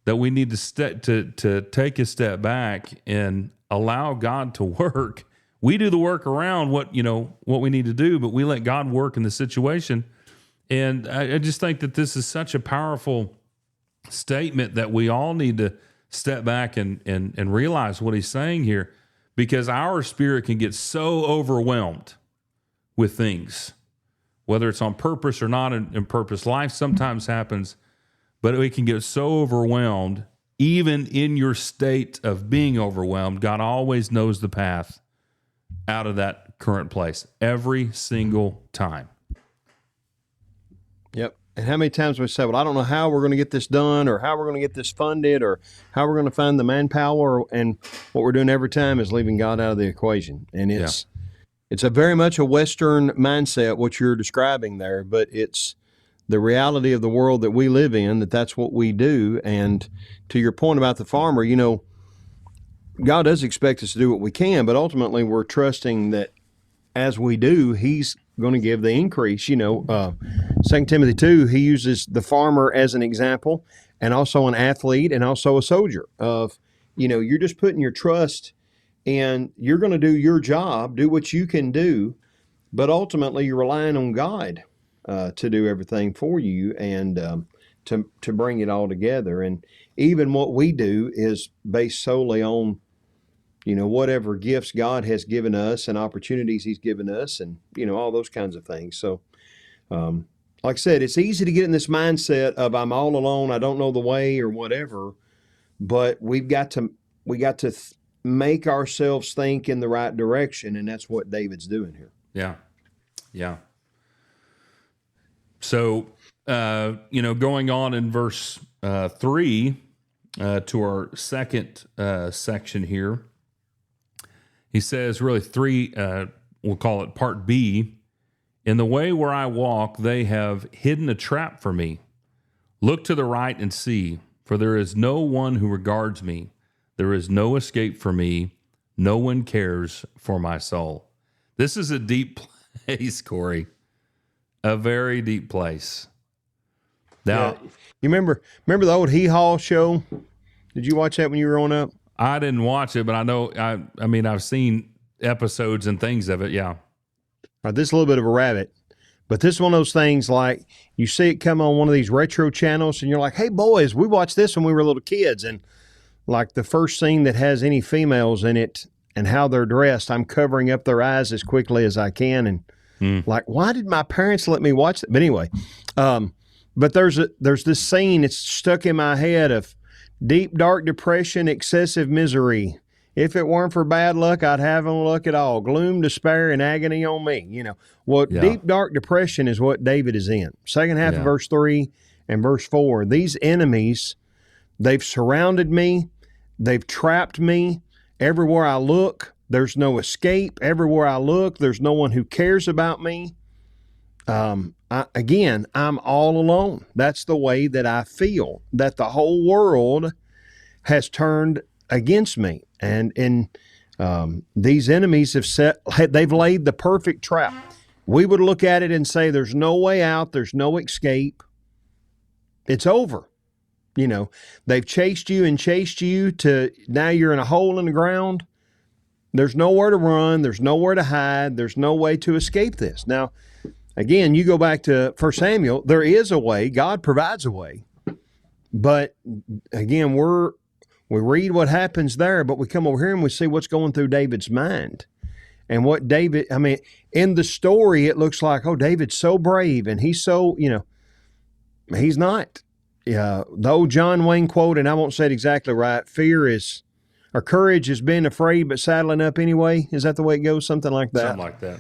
that we need to take a step back and allow God to work. We do the work around what we need to do, but we let God work in the situation. And I just think that this is such a powerful statement that we all need to step back and realize what he's saying here, because our spirit can get so overwhelmed with things, whether it's on purpose or not in purpose. Life sometimes happens, but we can get so overwhelmed. Even in your state of being overwhelmed, God always knows the path out of that current place every single time. Yep. And how many times we say, well, I don't know how we're going to get this done, or how we're going to get this funded, or how we're going to find the manpower. And what we're doing every time is leaving God out of the equation. And it's a very much a Western mindset, what you're describing there, but it's the reality of the world that we live in, that's what we do. And to your point about the farmer, God does expect us to do what we can, but ultimately we're trusting that as we do, he's going to give the increase. 2 Timothy 2, he uses the farmer as an example, and also an athlete, and also a soldier of, you're just putting your trust in, you're going to do your job, do what you can do, but ultimately you're relying on God to do everything for you and to bring it all together. And even what we do is based solely on whatever gifts God has given us and opportunities he's given us, and, all those kinds of things. So, like I said, it's easy to get in this mindset of I'm all alone, I don't know the way or whatever, but we got to make ourselves think in the right direction. And that's what David's doing here. Yeah. Yeah. So, going on in verse 3 to our second section here, he says, really 3, we'll call it part B. In the way where I walk, they have hidden a trap for me. Look to the right and see, for there is no one who regards me. There is no escape for me. No one cares for my soul. This is a deep place, Corey. A very deep place. Now, you remember the old Hee Haw show? Did you watch that when you were growing up? I didn't watch it, but I know. I've seen episodes and things of it. Yeah. This is a little bit of a rabbit, but this is one of those things like you see it come on one of these retro channels, and you're like, "Hey, boys, we watched this when we were little kids," and like the first scene that has any females in it and how they're dressed, I'm covering up their eyes as quickly as I can, and like, why did my parents let me watch that? But anyway, but there's this scene. It's stuck in my head of deep, dark depression, excessive misery, If it weren't for bad luck, I'd have no luck at all. Gloom, despair, and agony on me. Well, Yeah. deep, dark depression is what David is in. Second half of verse 3 and verse 4. These enemies, they've surrounded me. They've trapped me. Everywhere I look, there's no escape. Everywhere I look, there's no one who cares about me. I'm all alone. That's the way that I feel, that the whole world has turned against me. And these enemies they've laid the perfect trap. We would look at it and say, there's no way out. There's no escape. It's over. They've chased you to now you're in a hole in the ground. There's nowhere to run. There's nowhere to hide. There's no way to escape this. Now, again, you go back to 1 Samuel, there is a way. God provides a way. But again, we read what happens there, but we come over here and we see what's going through David's mind. And what in the story, it looks like, oh, David's so brave and he's so, he's not. The old John Wayne quote, and I won't say it exactly right, courage is being afraid but saddling up anyway. Is that the way it goes? Something like that. Something like that.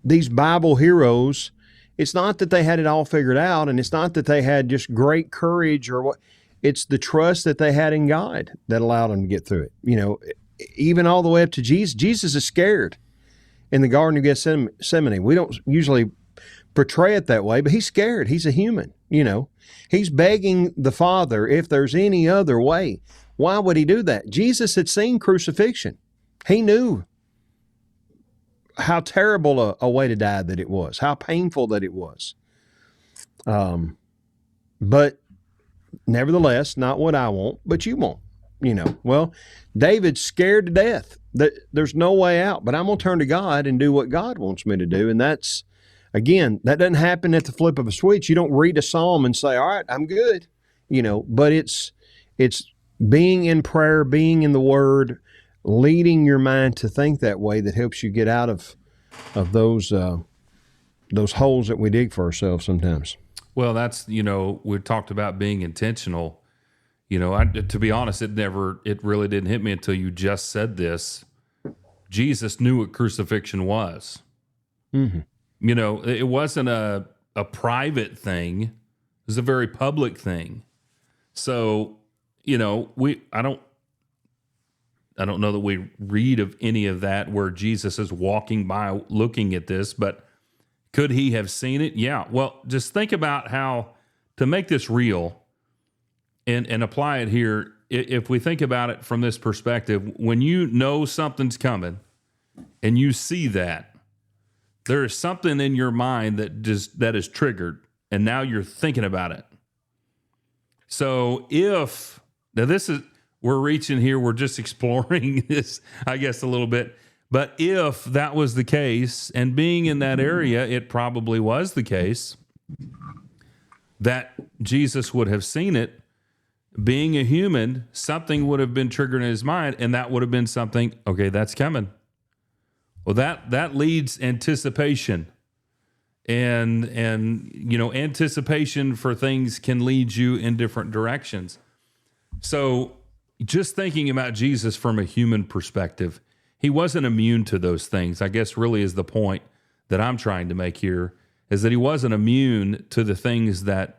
These Bible heroes, it's not that they had it all figured out, and it's not that they had just great courage or what. It's the trust that they had in God that allowed them to get through it. Even all the way up to Jesus. Jesus is scared in the Garden of Gethsemane. We don't usually portray it that way, but he's scared. He's a human. He's begging the Father if there's any other way. Why would he do that? Jesus had seen crucifixion. He knew how terrible a way to die that it was, how painful that it was. But nevertheless, not what I want, but you want. Well, David's scared to death. There's no way out, but I'm going to turn to God and do what God wants me to do. And that's, again, that doesn't happen at the flip of a switch. You don't read a psalm and say, all right, I'm good, but it's being in prayer, being in the Word, leading your mind to think that way that helps you get out of those holes that we dig for ourselves sometimes. Well, that's, we talked about being intentional. To be honest, it really didn't hit me until you just said this. Jesus knew what crucifixion was. Mm-hmm. It wasn't a private thing. It was a very public thing. So, I don't know that we read of any of that where Jesus is walking by looking at this, but could he have seen it? Yeah. Well, just think about how to make this real and apply it here. If we think about it from this perspective, when you know something's coming and you see that, there is something in your mind that is triggered, and now you're thinking about it. So we're reaching here, we're just exploring this, I guess, a little bit. But if that was the case, and being in that area, it probably was the case, that Jesus would have seen it. Being a human, something would have been triggered in his mind, and that would have been something, okay, that's coming. Well, that leads anticipation. And anticipation for things can lead you in different directions. So just thinking about Jesus from a human perspective, he wasn't immune to those things, I guess really is the point that I'm trying to make here, is that he wasn't immune to the things that,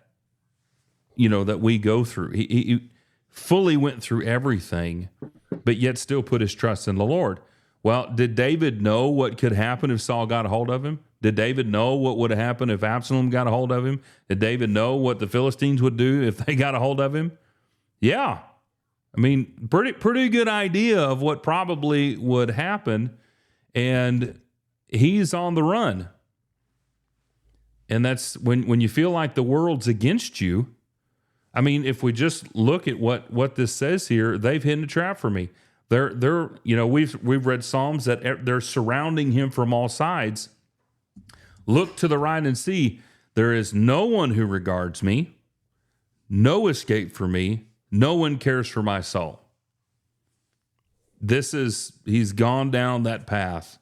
that we go through. He fully went through everything, but yet still put his trust in the Lord. Well, did David know what could happen if Saul got a hold of him? Did David know what would have happened if Absalom got a hold of him? Did David know what the Philistines would do if they got a hold of him? Yeah. I mean, pretty good idea of what probably would happen, and he's on the run. And that's when you feel like the world's against you. I mean, if we just look at what this says here, they've hidden a trap for me. We've read Psalms that they're surrounding him from all sides. Look to the right and see, there is no one who regards me, no escape for me, no one cares for my soul. He's gone down that path,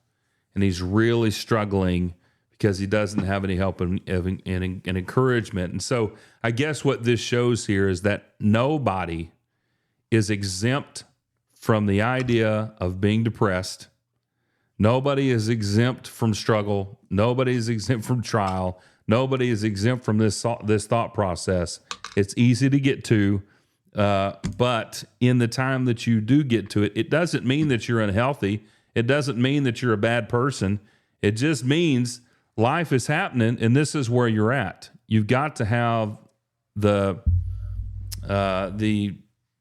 and he's really struggling because he doesn't have any help and encouragement. And so I guess what this shows here is that nobody is exempt from the idea of being depressed. Nobody is exempt from struggle. Nobody is exempt from trial. Nobody is exempt from this thought process. It's easy to get to, but in the time that you do get to it, it doesn't mean that you're unhealthy. It doesn't mean that you're a bad person. It just means life is happening, and this is where you're at. You've got to have the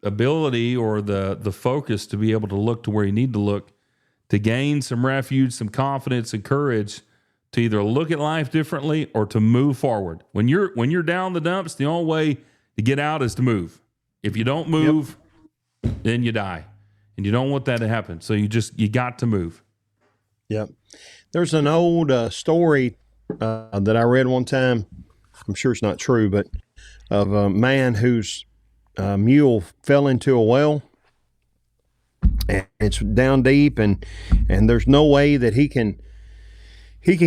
ability or the focus to be able to look to where you need to look, to gain some refuge, some confidence and courage to either look at life differently or to move forward. When you're down the dumps, the only way to get out is to move. If you don't move, then you die. And you don't want that to happen. So you got to move. Yep. There's an old story that I read one time. I'm sure it's not true, but of a man whose mule fell into a well, and it's down deep, and there's no way that he can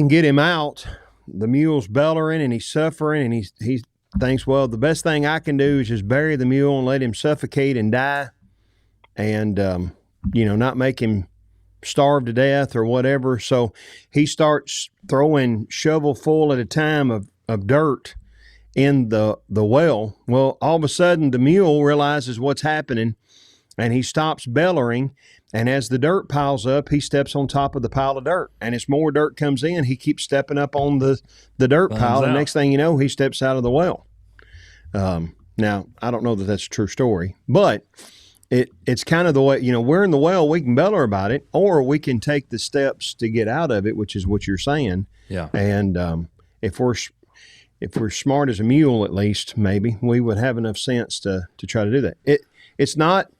get him out. The mule's bellowing and he's suffering, and he thinks, well, the best thing I can do is just bury the mule and let him suffocate and die, and not make him starve to death or whatever. So he starts throwing shovel full at a time of dirt in the well. Well, all of a sudden the mule realizes what's happening, and he stops bellowing, and as the dirt piles up, he steps on top of the pile of dirt, and as more dirt comes in, he keeps stepping up on the dirt pile, and next thing you know, he steps out of the well. Now, I don't know that that's a true story, but it's kind of the way, we're in the well, we can bellow about it, or we can take the steps to get out of it, which is what you're saying. Yeah. And if we're smart as a mule, at least, maybe, we would have enough sense to try to do that. It's not,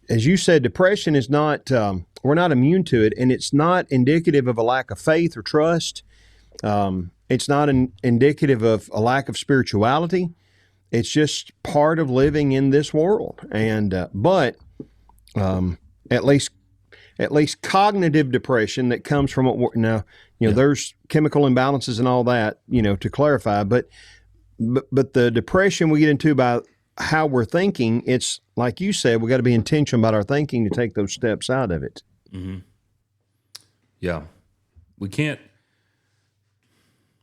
as you said, depression is not, we're not immune to it, and it's not indicative of a lack of faith or trust. It's not indicative of a lack of spirituality. It's just part of living in this world. And but at least cognitive depression that comes from what now, there's chemical imbalances and all that, to clarify, but the depression we get into by how we're thinking, it's like you said, we got to be intentional about our thinking to take those steps out of it. Mm-hmm. Yeah. We can't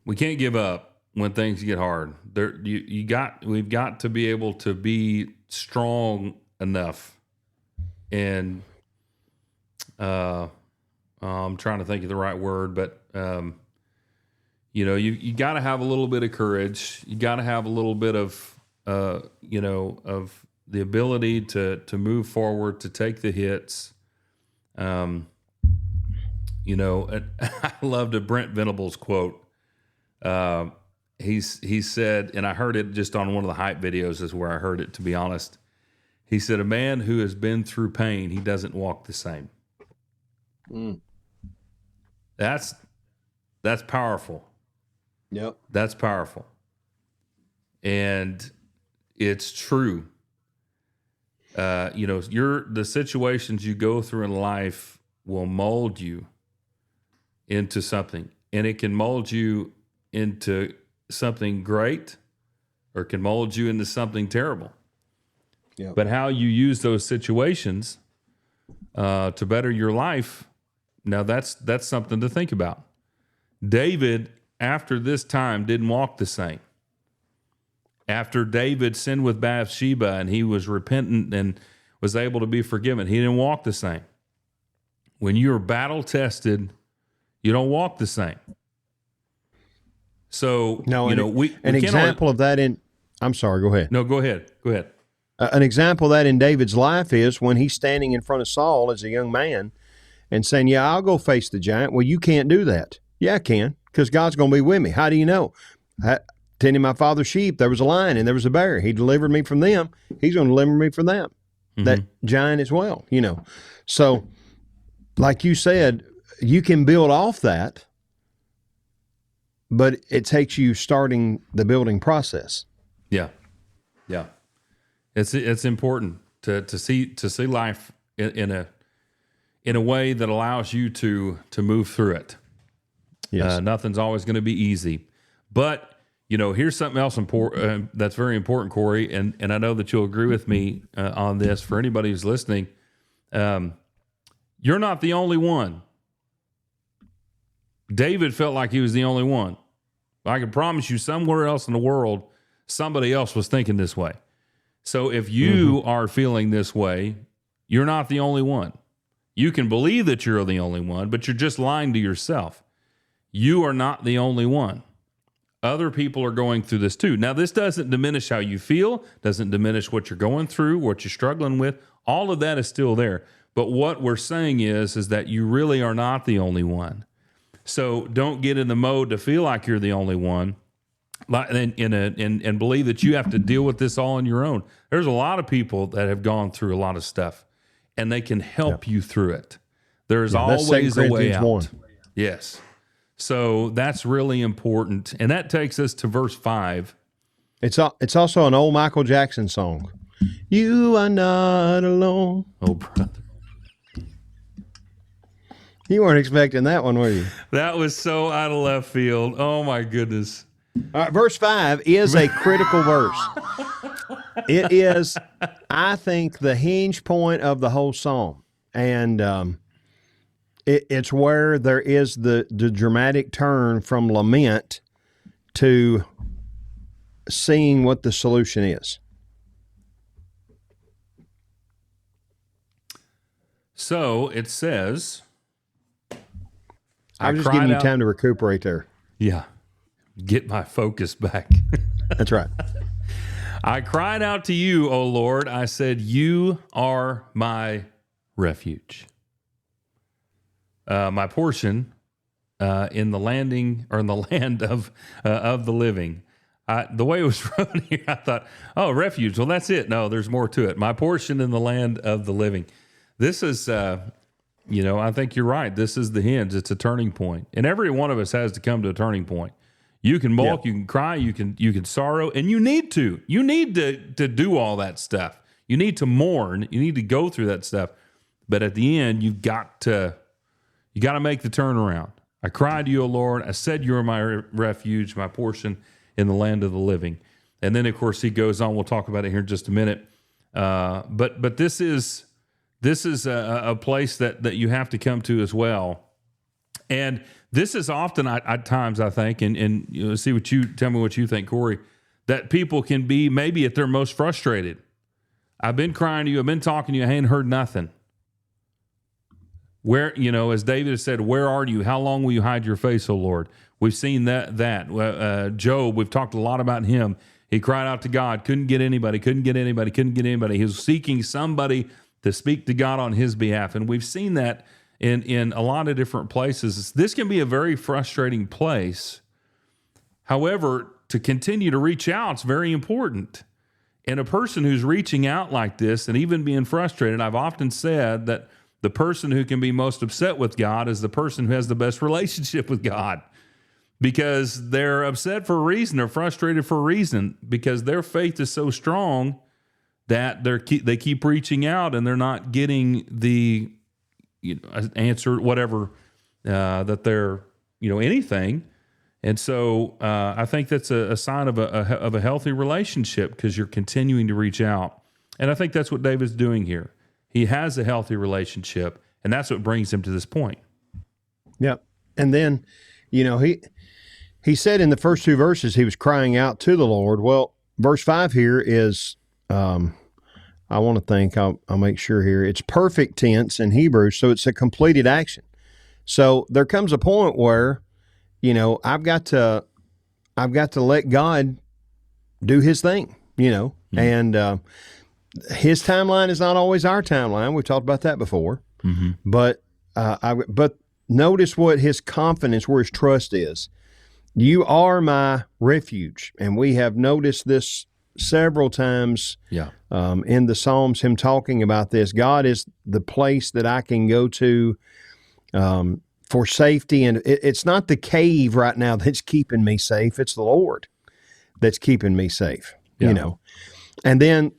give up when things get hard. We've got to be able to be strong enough. And I'm trying to think of the right word, but you got to have a little bit of courage. You got to have a little bit of of the ability to move forward, to take the hits. I loved a Brent Venables quote. He said, and I heard it just on one of the hype videos is where I heard it, to be honest. He said, a man who has been through pain, he doesn't walk the same. Mm. That's powerful. Yep. That's powerful. And it's true. The situations you go through in life will mold you into something, and it can mold you into something great, or it can mold you into something terrible. Yep. But how you use those situations to better your life, now that's something to think about. David, after this time, didn't walk the same. After David sinned with Bathsheba and he was repentant and was able to be forgiven, he didn't walk the same. When you're battle tested, you don't walk the same. So, an example of that I'm sorry, go ahead. No, go ahead. An example of that in David's life is when he's standing in front of Saul as a young man and saying, yeah, I'll go face the giant. Well, you can't do that. Yeah, I can, because God's going to be with me. How do you know? Tending my father's sheep, there was a lion and there was a bear. He delivered me from them. He's going to deliver me from them. Mm-hmm. That giant as well, So, like you said, you can build off that, but it takes you starting the building process. Yeah. It's important to see life in a way that allows you to move through it. Yes. Nothing's always going to be easy, but here's something else that's very important, Corey, and I know that you'll agree with me on this. For anybody who's listening, You're not the only one. David felt like he was the only one. I can promise you somewhere else in the world, somebody else was thinking this way. So if you are feeling this way, you're not the only one. You can believe that you're the only one, but you're just lying to yourself. You are not the only one. Other people are going through this too. Now, this doesn't diminish how you feel, doesn't diminish what you're going through, what you're struggling with. All of that is still there. But what we're saying is that you really are not the only one. So don't get in the mode to feel like you're the only one and believe that you have to deal with this all on your own. There's a lot of people that have gone through a lot of stuff, and they can help you through it. There's always a way out. 1. Yes. So that's really important. And that takes us to verse 5. It's also an old Michael Jackson song. You are not alone. Oh, brother. You weren't expecting that one, were you? That was so out of left field. Oh, my goodness. All right, verse 5 is a critical verse. It is, I think, the hinge point of the whole psalm. And it's where there is the dramatic turn from lament to seeing what the solution is. So it says, I'm just giving you time to recuperate there. Yeah. Get my focus back. That's right. I cried out to you, O Lord. I said, you are my refuge. My portion in the land of the living. The way it was written here, I thought, oh, refuge. Well, that's it. No, there's more to it. My portion in the land of the living. This is, I think you're right. This is the hinge. It's a turning point. And every one of us has to come to a turning point. You can balk, you can cry, you can sorrow, and you need to. You need to do all that stuff. You need to mourn. You need to go through that stuff. But at the end, you got to make the turnaround. I cried to you, O Lord. I said you are my refuge, my portion in the land of the living. And then, of course, he goes on. We'll talk about it here in just a minute. But this is a place that you have to come to as well. And this is often at times, I think, and tell me what you think, Corey, that people can be maybe at their most frustrated. I've been crying to you. I've been talking to you. I ain't heard nothing. Where, as David has said, where are you? How long will you hide your face, O Lord? We've seen that. Job, we've talked a lot about him. He cried out to God, couldn't get anybody. He was seeking somebody to speak to God on his behalf. And we've seen that in a lot of different places. This can be a very frustrating place. However, to continue to reach out is very important. And a person who's reaching out like this and even being frustrated, I've often said that the person who can be most upset with God is the person who has the best relationship with God, because they're upset for a reason, they're frustrated for a reason, because their faith is so strong that they keep reaching out and they're not getting the answer, whatever that they're anything. And so I think that's a sign of a healthy relationship, because you're continuing to reach out. And I think that's what David's doing here. He has a healthy relationship, and that's what brings him to this point. Yep. And then, he said in the first 2 verses he was crying out to the Lord. Well, verse 5 here is, I want to think, I'll make sure here, it's perfect tense in Hebrew, so it's a completed action. So there comes a point where, I've got to let God do his thing, mm-hmm. and his timeline is not always our timeline. We've talked about that before. Mm-hmm. But notice what his confidence, where his trust is. You are my refuge. And we have noticed this several times in the Psalms, him talking about this. God is the place that I can go to for safety. And it's not the cave right now that's keeping me safe. It's the Lord that's keeping me safe, And then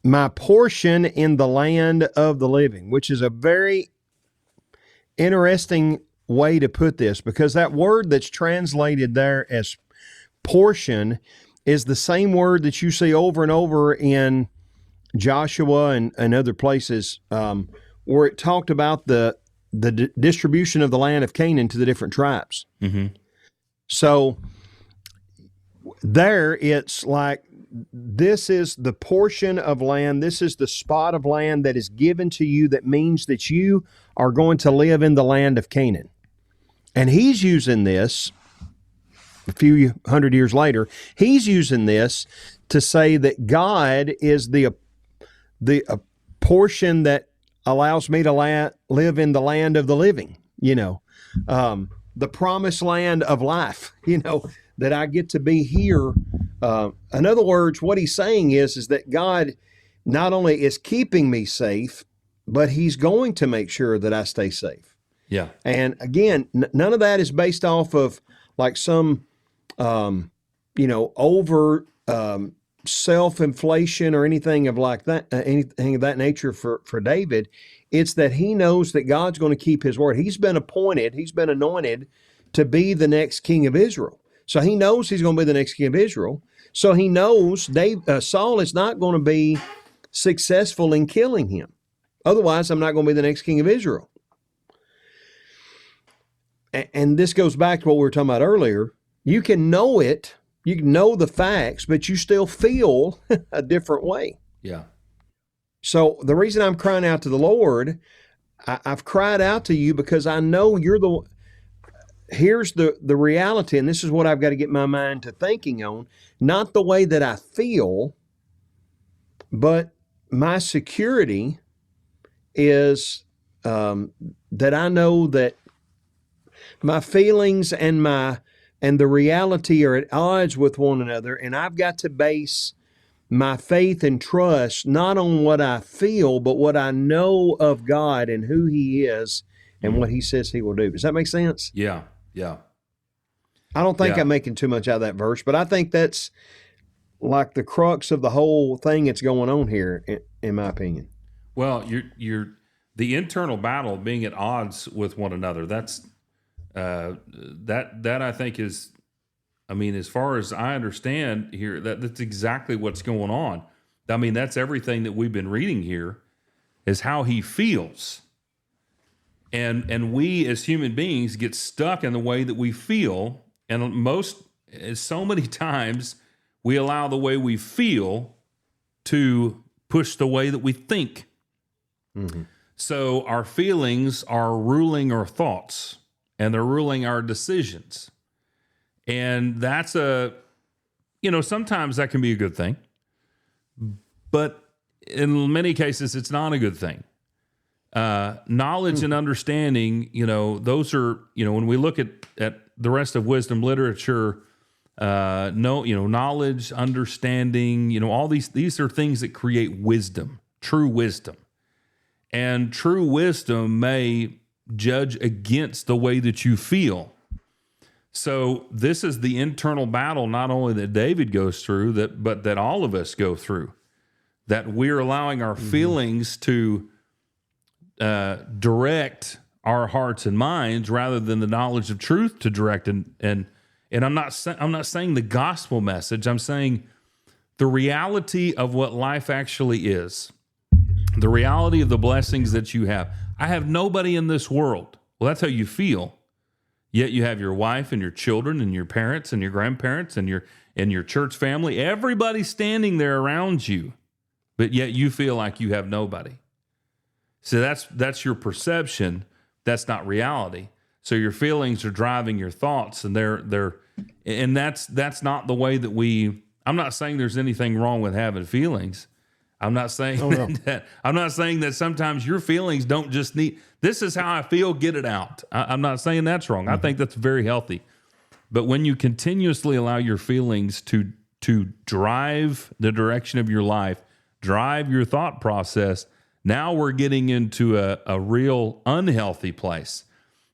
my portion in the land of the living, which is a very interesting way to put this, because that word that's translated there as portion is the same word that you see over and over in Joshua and other places where it talked about the distribution of the land of Canaan to the different tribes. Mm-hmm. So there it's like, this is the portion of land, this is the spot of land that is given to you that means that you are going to live in the land of Canaan. And he's using this a few hundred years later, he's using this to say that God is the portion that allows me to live in the land of the living, the promised land of life, that I get to be here. In other words, what he's saying is that God not only is keeping me safe, but he's going to make sure that I stay safe. Yeah. And again, none of that is based off of like some, over self-inflation or anything of like that, anything of that nature for David. It's that he knows that God's going to keep his word. He's been appointed, he's been anointed to be the next king of Israel. So he knows he's going to be the next king of Israel. So he knows Saul is not going to be successful in killing him. Otherwise, I'm not going to be the next king of Israel. And this goes back to what we were talking about earlier. You can know it, you can know the facts, but you still feel a different way. Yeah. So the reason I'm crying out to the Lord, I've cried out to you because I know here's the reality, and this is what I've got to get my mind to thinking on, not the way that I feel, but my security is that I know that my feelings and the reality are at odds with one another, and I've got to base my faith and trust not on what I feel, but what I know of God and who he is and what he says he will do. Does that make sense? Yeah. Yeah. I don't think I'm making too much out of that verse, but I think that's like the crux of the whole thing that's going on here, in my opinion. Well, you're the internal battle being at odds with one another. That's that I think is, I mean, as far as I understand here, that's exactly what's going on. I mean, that's everything that we've been reading here is how he feels. And we as human beings get stuck in the way that we feel. And so many times we allow the way we feel to push the way that we think. Mm-hmm. So our feelings are ruling our thoughts and they're ruling our decisions. And that's sometimes that can be a good thing, but in many cases it's not a good thing. Knowledge and understanding, those are, when we look at the rest of wisdom literature, knowledge, understanding, all these are things that create wisdom, true wisdom. And true wisdom may judge against the way that you feel. So this is the internal battle, not only that David goes through, but that all of us go through, that we're allowing our feelings to direct our hearts and minds rather than the knowledge of truth to direct. And I'm not saying the gospel message. I'm saying the reality of what life actually is, the reality of the blessings that you have. I have nobody in this world. Well, that's how you feel. Yet you have your wife and your children and your parents and your grandparents and your church family. Everybody's standing there around you, but yet you feel like you have nobody. So that's your perception. That's not reality. So your feelings are driving your thoughts, and that's not the way that I'm not saying there's anything wrong with having feelings. I'm not saying that. I'm not saying that sometimes your feelings don't just need, this is how I feel, get it out. I'm not saying that's wrong. I think that's very healthy. But when you continuously allow your feelings to drive the direction of your life, drive your thought process, now we're getting into a real unhealthy place.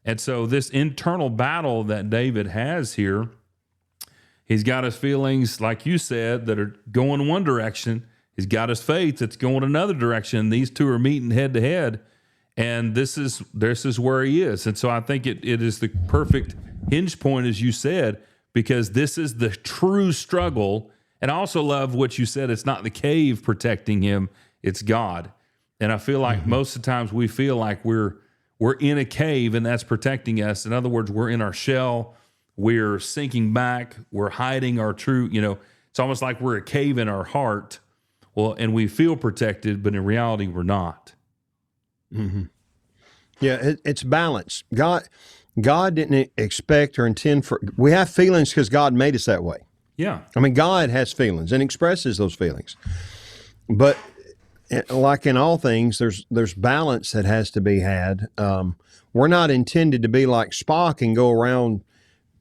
And so this internal battle that David has here, he's got his feelings, like you said, that are going one direction. He's got his faith that's going another direction. These two are meeting head to head, and this is where he is. And so I think it is the perfect hinge point, as you said, because this is the true struggle. And I also love what you said. It's not the cave protecting him, it's God. And I feel like most of the times we feel like we're in a cave and that's protecting us. In other words, we're in our shell, we're sinking back, we're hiding our true, it's almost like we're a cave in our heart. Well, and we feel protected, but in reality, we're not. Mm-hmm. Yeah, it's balance. God didn't expect or intend we have feelings because God made us that way. Yeah. I mean, God has feelings and expresses those feelings. But like in all things, there's balance that has to be had. We're not intended to be like Spock and go around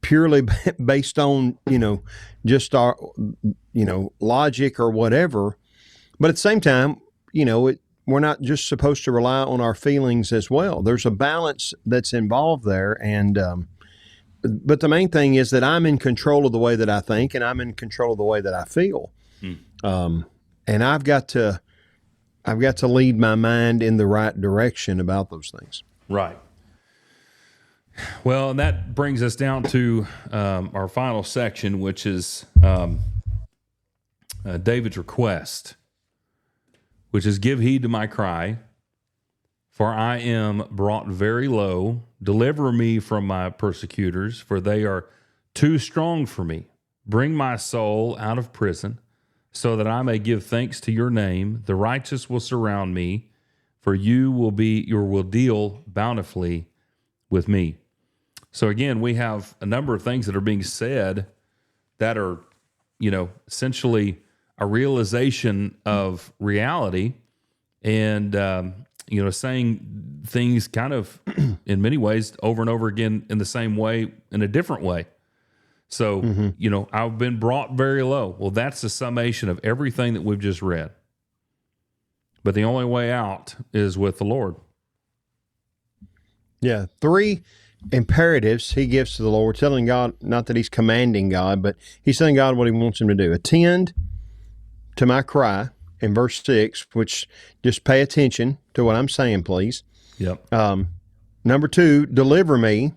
purely based on, just our, logic or whatever. But at the same time, we're not just supposed to rely on our feelings as well. There's a balance that's involved there. And, but the main thing is that I'm in control of the way that I think and I'm in control of the way that I feel. And I've got to lead my mind in the right direction about those things. Right. Well, and that brings us down to our final section, which is David's request, which is, give heed to my cry, for I am brought very low. Deliver me from my persecutors, for they are too strong for me. Bring my soul out of prison, so that I may give thanks to your name. The righteous will surround me, for you will deal bountifully with me. So again, we have a number of things that are being said that are, essentially a realization of reality, and saying things kind of in many ways over and over again in the same way, in a different way. So, I've been brought very low. Well, that's the summation of everything that we've just read. But the only way out is with the Lord. Yeah. 3 imperatives he gives to the Lord, telling God, not that he's commanding God, but he's telling God what he wants him to do. Attend to my cry in verse 6, which just pay attention to what I'm saying, please. Yep. Number 2, deliver me,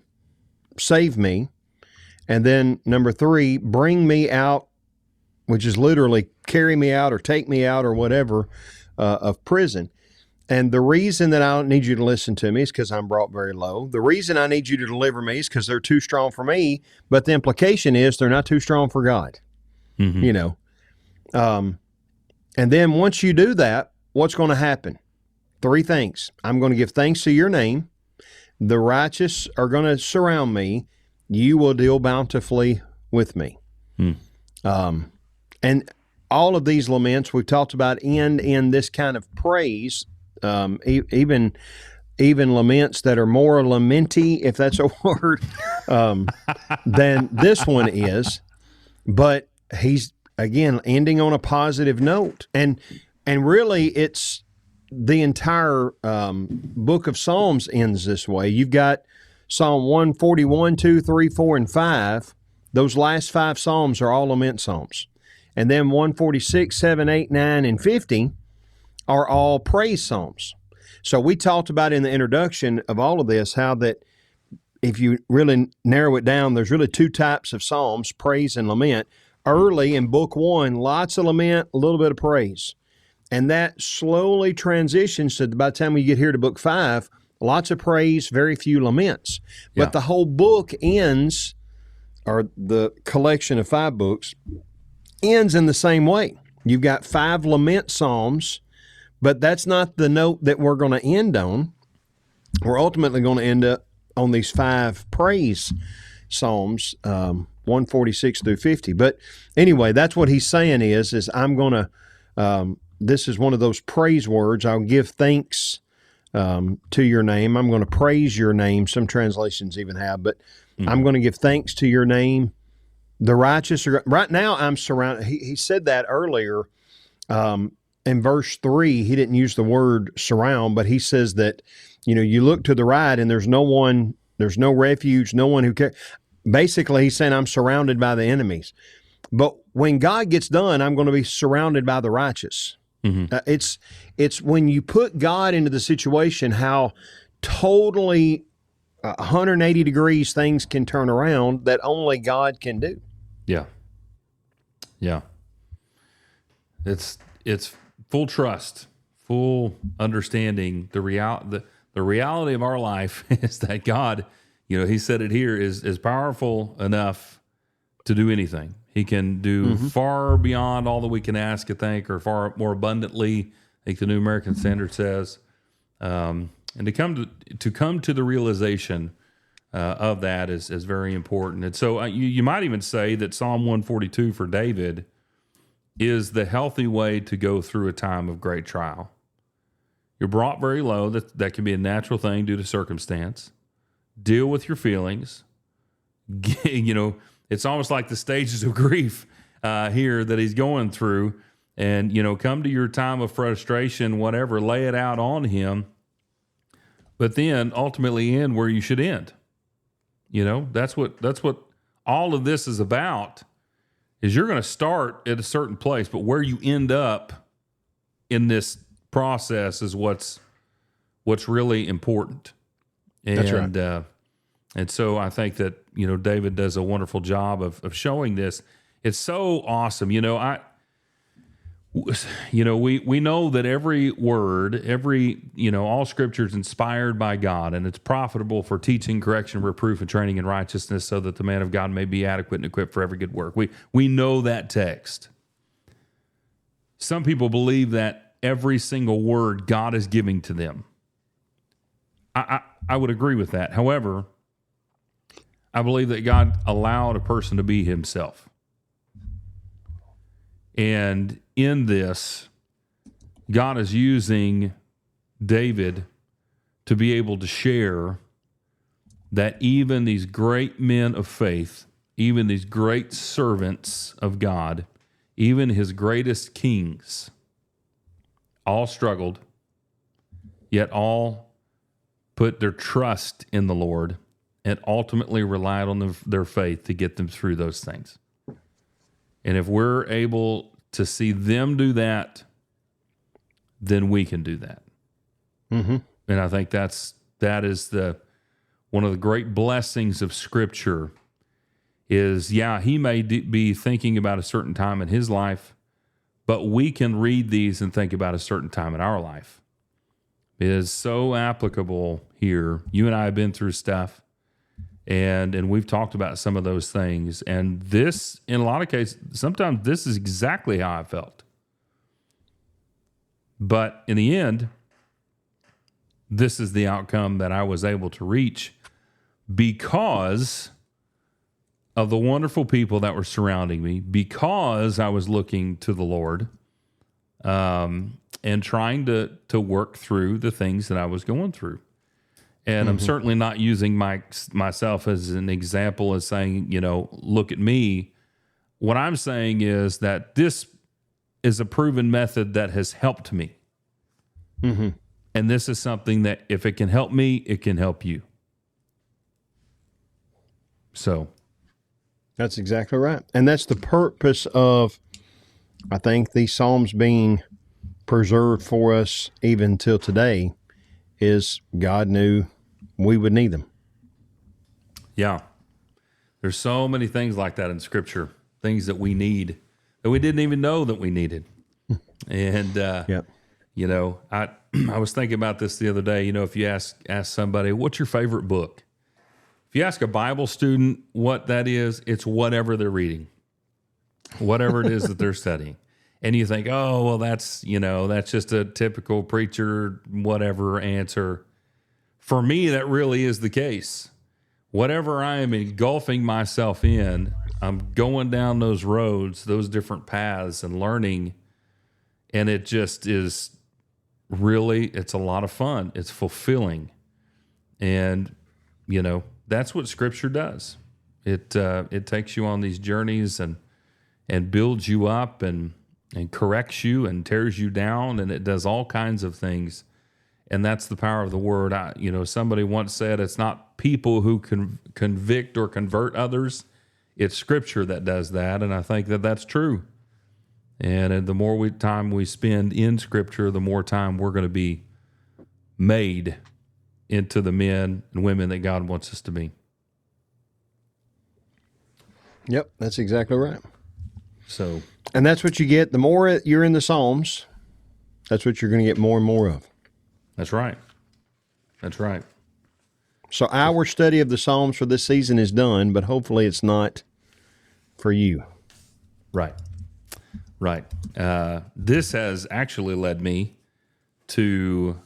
save me. And then number 3, bring me out, which is literally carry me out or take me out or whatever, of prison. And the reason that I don't need you to listen to me is because I'm brought very low. The reason I need you to deliver me is because they're too strong for me. But the implication is they're not too strong for God. And then once you do that, what's going to happen? 3 things. I'm going to give thanks to your name. The righteous are going to surround me. You will deal bountifully with me. And all of these laments we've talked about end in this kind of praise. Even laments that are more lamenty, if that's a word, than this one is. But he's, again, ending on a positive note. And really, it's the entire book of Psalms ends this way. You've got Psalm 141, 2, 3, 4, and 5. Those last 5 Psalms are all lament Psalms. And then 146, 7, 8, 9, and 50 are all praise Psalms. So we talked about in the introduction of all of this how that if you really narrow it down, there's really 2 types of Psalms, praise and lament. Early in book 1, lots of lament, a little bit of praise. And that slowly transitions to, by the time we get here to book 5, lots of praise, very few laments. Yeah. But the whole book ends, or the collection of 5 books, ends in the same way. You've got 5 lament Psalms, but that's not the note that we're going to end on. We're ultimately going to end up on these 5 praise Psalms, 146 through 50. But anyway, that's what he's saying is I'm going to, this is one of those praise words. I'll give thanks to your name. I'm going to praise your name. Some translations even have, but I'm going to give thanks to your name. The righteous are, right now I'm surrounded. He said that earlier in verse 3. He didn't use the word surround, but he says that, you look to the right and there's no one, there's no refuge, no one who cares. Basically, he's saying I'm surrounded by the enemies. But when God gets done, I'm going to be surrounded by the righteous. It's when you put God into the situation, how totally 180 degrees things can turn around that only God can do. Yeah. It's full trust full understanding. The reality of our life is that God, he said it here, is powerful enough to do anything. He can do far beyond all that we can ask or think, or far more abundantly, I think the New American Standard says. And to come to the realization of that is very important. And so you might even say that Psalm 142 for David is the healthy way to go through a time of great trial. You're brought very low. That can be a natural thing due to circumstance. Deal with your feelings. It's almost like the stages of grief here that he's going through. And, come to your time of frustration, whatever, lay it out on him. But then ultimately end where you should end. That's what all of this is about, is you're going to start at a certain place, but where you end up in this process is what's really important. And, that's right. And so I think that, David does a wonderful job of showing this. It's so awesome. We know that every word, all scripture is inspired by God, and it's profitable for teaching, correction, reproof, and training in righteousness, so that the man of God may be adequate and equipped for every good work. We know that text. Some people believe that every single word God is giving to them. I would agree with that. However, I believe that God allowed a person to be himself. And in this, God is using David to be able to share that even these great men of faith, even these great servants of God, even his greatest kings, all struggled, yet all put their trust in the Lord and ultimately relied on their faith to get them through those things. And if we're able to see them do that, then we can do that. Mm-hmm. And I think that is one of the great blessings of Scripture is, he may be thinking about a certain time in his life, but we can read these and think about a certain time in our life. It is so applicable here. You and I have been through stuff, and we've talked about some of those things. And this, in a lot of cases, sometimes this is exactly how I felt. But in the end, this is the outcome that I was able to reach because of the wonderful people that were surrounding me, because I was looking to the Lord, and trying to work through the things that I was going through. And I'm certainly not using myself as an example, as saying, look at me. What I'm saying is that this is a proven method that has helped me. Mm-hmm. And this is something that if it can help me, it can help you. So that's exactly right. And that's the purpose of, I think, these Psalms being preserved for us even till today, is God knew we would need them. Yeah. There's so many things like that in Scripture, things that we need that we didn't even know that we needed. And, Yep. I was thinking about this the other day. If you ask somebody, what's your favorite book? If you ask a Bible student what that is, it's whatever they're reading, whatever it is that they're studying. And you think, oh, well, that's just a typical preacher, whatever answer. For me, that really is the case. Whatever I am engulfing myself in, I'm going down those roads, those different paths, and learning. And it just is really, it's a lot of fun. It's fulfilling. And, that's what Scripture does. It takes you on these journeys and builds you up and corrects you and tears you down, and it does all kinds of things. And that's the power of the Word. Somebody once said it's not people who can convict or convert others. It's Scripture that does that, and I think that that's true. And the more time we spend in Scripture, the more time we're going to be made into the men and women that God wants us to be. Yep, that's exactly right. So, and that's what you get. The more you're in the Psalms, That's what you're going to get more and more of. That's right. That's right. So our study of the Psalms for this season is done, but hopefully it's not for you. Right. Right. This has actually led me to,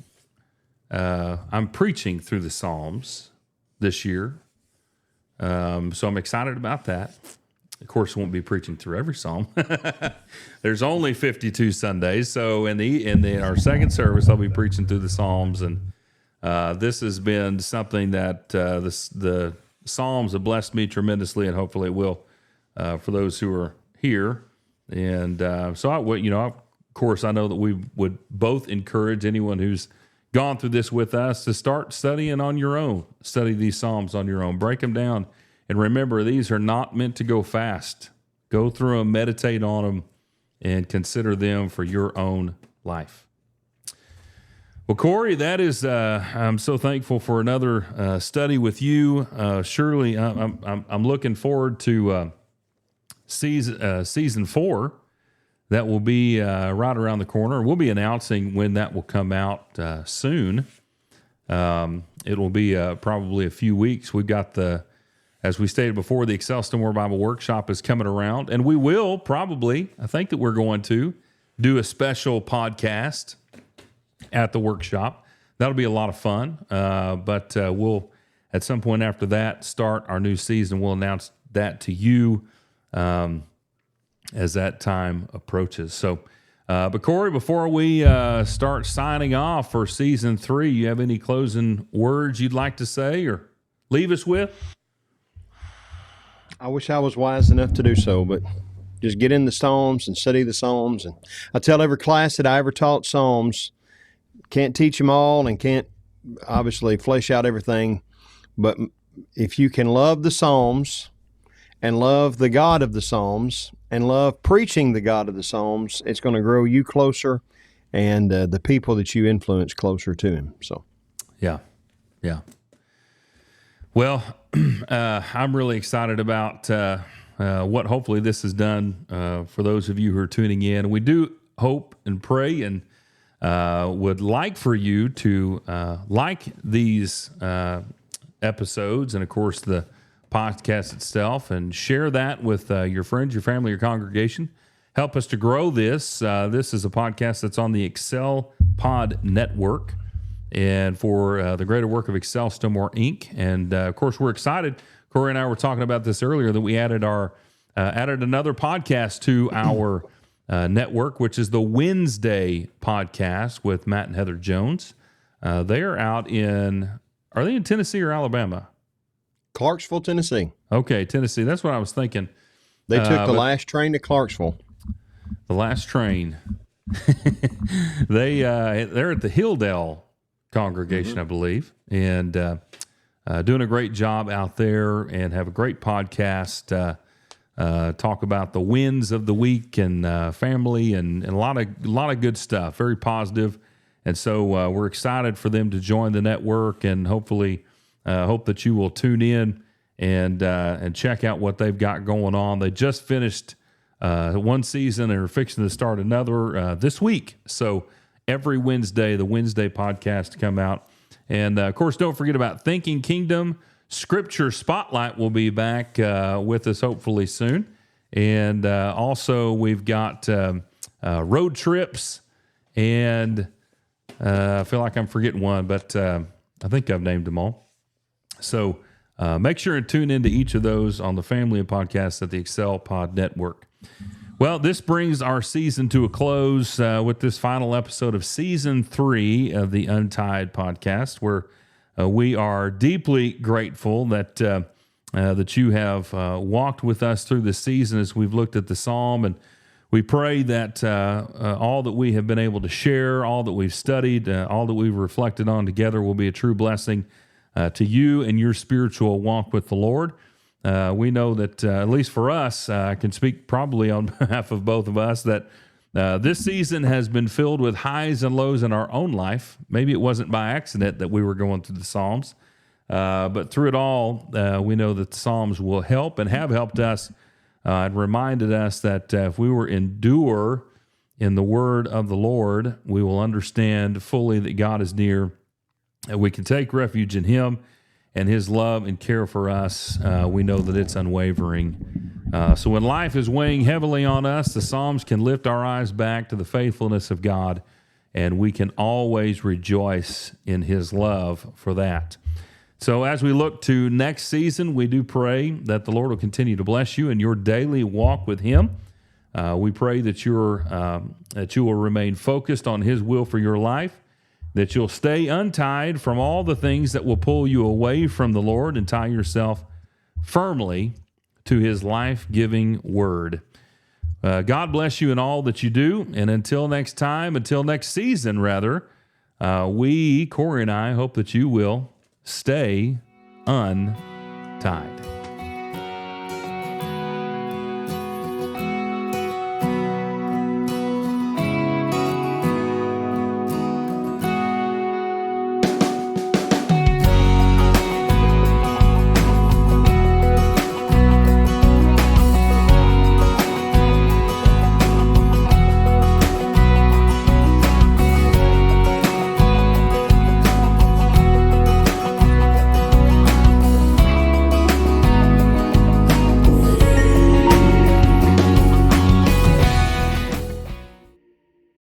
I'm preaching through the Psalms this year. So I'm excited about that. Of course, I won't be preaching through every Psalm. There's only 52 Sundays. So in our second service, I'll be preaching through the Psalms. And this has been something that the Psalms have blessed me tremendously, and hopefully it will for those who are here. And so, of course, I know that we would both encourage anyone who's gone through this with us to start studying on your own. Study these Psalms on your own. Break them down. And remember, these are not meant to go fast. Go through them, meditate on them, and consider them for your own life. Well, Corey, that is, I'm so thankful for another study with you. Surely, I'm looking forward to season 4. That will be right around the corner. We'll be announcing when that will come out soon. It will be probably a few weeks. We've got as we stated before, the Excel More Bible Workshop is coming around, and we will probably, I think that we're going to do a special podcast at the workshop. That'll be a lot of fun, but we'll, at some point after that, start our new season. We'll announce that to you as that time approaches. So, but Corey, before we start signing off for season 3, you have any closing words you'd like to say or leave us with? I wish I was wise enough to do so, but just get in the Psalms and study the Psalms. And I tell every class that I ever taught Psalms, can't teach them all and can't obviously flesh out everything, but if you can love the Psalms and love the God of the Psalms and love preaching the God of the Psalms, it's going to grow you closer and the people that you influence closer to Him. So, yeah. Well, I'm really excited about what hopefully this has done for those of you who are tuning in. We do hope and pray and would like for you to like these episodes and, of course, the podcast itself, and share that with your friends, your family, your congregation. Help us to grow this. This is a podcast that's on the Excel Pod Network, and for the greater work of Excel More Inc. And of course, we're excited. Corey and I were talking about this earlier, that we added another podcast to our network, which is the Wednesday podcast with Matt and Heather Jones. They are out are they in Tennessee or Alabama? Clarksville, Tennessee. Okay, Tennessee. That's what I was thinking. They took the last train to Clarksville. The last train. They're at the Hilldale congregation, I believe, and doing a great job out there, and have a great podcast. Talk about the wins of the week and family and a lot of good stuff. Very positive, and so we're excited for them to join the network, and hopefully hope that you will tune in and check out what they've got going on. They just finished one season and are fixing to start another this week. So every Wednesday, the Wednesday podcast come out. And, of course, don't forget about Thinking Kingdom. Scripture Spotlight will be back with us hopefully soon. And also we've got road trips, and I feel like I'm forgetting one, but I think I've named them all. So make sure and tune into each of those on the family of podcasts at the Excel Pod Network. Well, this brings our season to a close with this final episode of season 3 of the UNTIED Podcast, where we are deeply grateful that you have walked with us through this season as we've looked at the Psalm, and we pray that all that we have been able to share, all that we've studied, all that we've reflected on together will be a true blessing to you and your spiritual walk with the Lord. We know that, at least for us, I can speak probably on behalf of both of us, that this season has been filled with highs and lows in our own life. Maybe it wasn't by accident that we were going through the Psalms, but through it all, we know that the Psalms will help and have helped us and reminded us that if we were endure in the word of the Lord, we will understand fully that God is near, and we can take refuge in Him and His love and care for us. We know that it's unwavering. So when life is weighing heavily on us, the Psalms can lift our eyes back to the faithfulness of God, and we can always rejoice in His love for that. So as we look to next season, we do pray that the Lord will continue to bless you in your daily walk with Him. We pray that you will remain focused on His will for your life, that you'll stay untied from all the things that will pull you away from the Lord and tie yourself firmly to His life-giving word. God bless you in all that you do, and until next season, Corey and I, hope that you will stay untied.